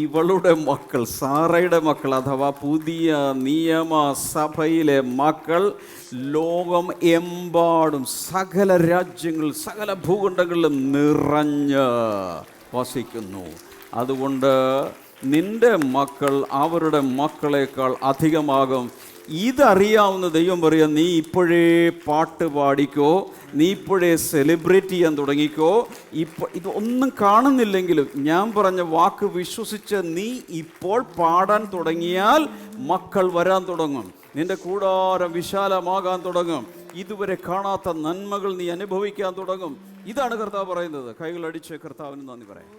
ഇവളുടെ മക്കൾ, സാറയുടെ മക്കൾ അഥവാ പുതിയ നിയമ സഭയിലെ മക്കൾ ലോകം എമ്പാടും സകല രാജ്യങ്ങൾ, സകല ഭൂഖണ്ഡങ്ങളിലും നിറഞ്ഞ് വസിക്കുന്നു. അതുകൊണ്ട് നിൻ്റെ മക്കൾ അവരുടെ മക്കളേക്കാൾ അധികമാകും. ഇതറിയാവുന്ന ദൈവം പറയാം, നീ ഇപ്പോഴേ പാട്ട് പാടിക്കോ, നീ ഇപ്പോഴേ സെലിബ്രേറ്റ് ചെയ്യാൻ തുടങ്ങിക്കോ. ഇത് ഒന്നും കാണുന്നില്ലെങ്കിലും ഞാൻ പറഞ്ഞ വാക്ക് വിശ്വസിച്ച് നീ ഇപ്പോൾ പാടാൻ തുടങ്ങിയാൽ മക്കൾ വരാൻ തുടങ്ങും. നിൻ്റെ കൂടാരം വിശാലമാകാൻ തുടങ്ങും. ഇതുവരെ കാണാത്ത നന്മകൾ നീ അനുഭവിക്കാൻ തുടങ്ങും. ഇതാണ് കർത്താവ് പറയുന്നത്. കൈകളടിച്ച് കർത്താവിന് നന്ദി പറയാം.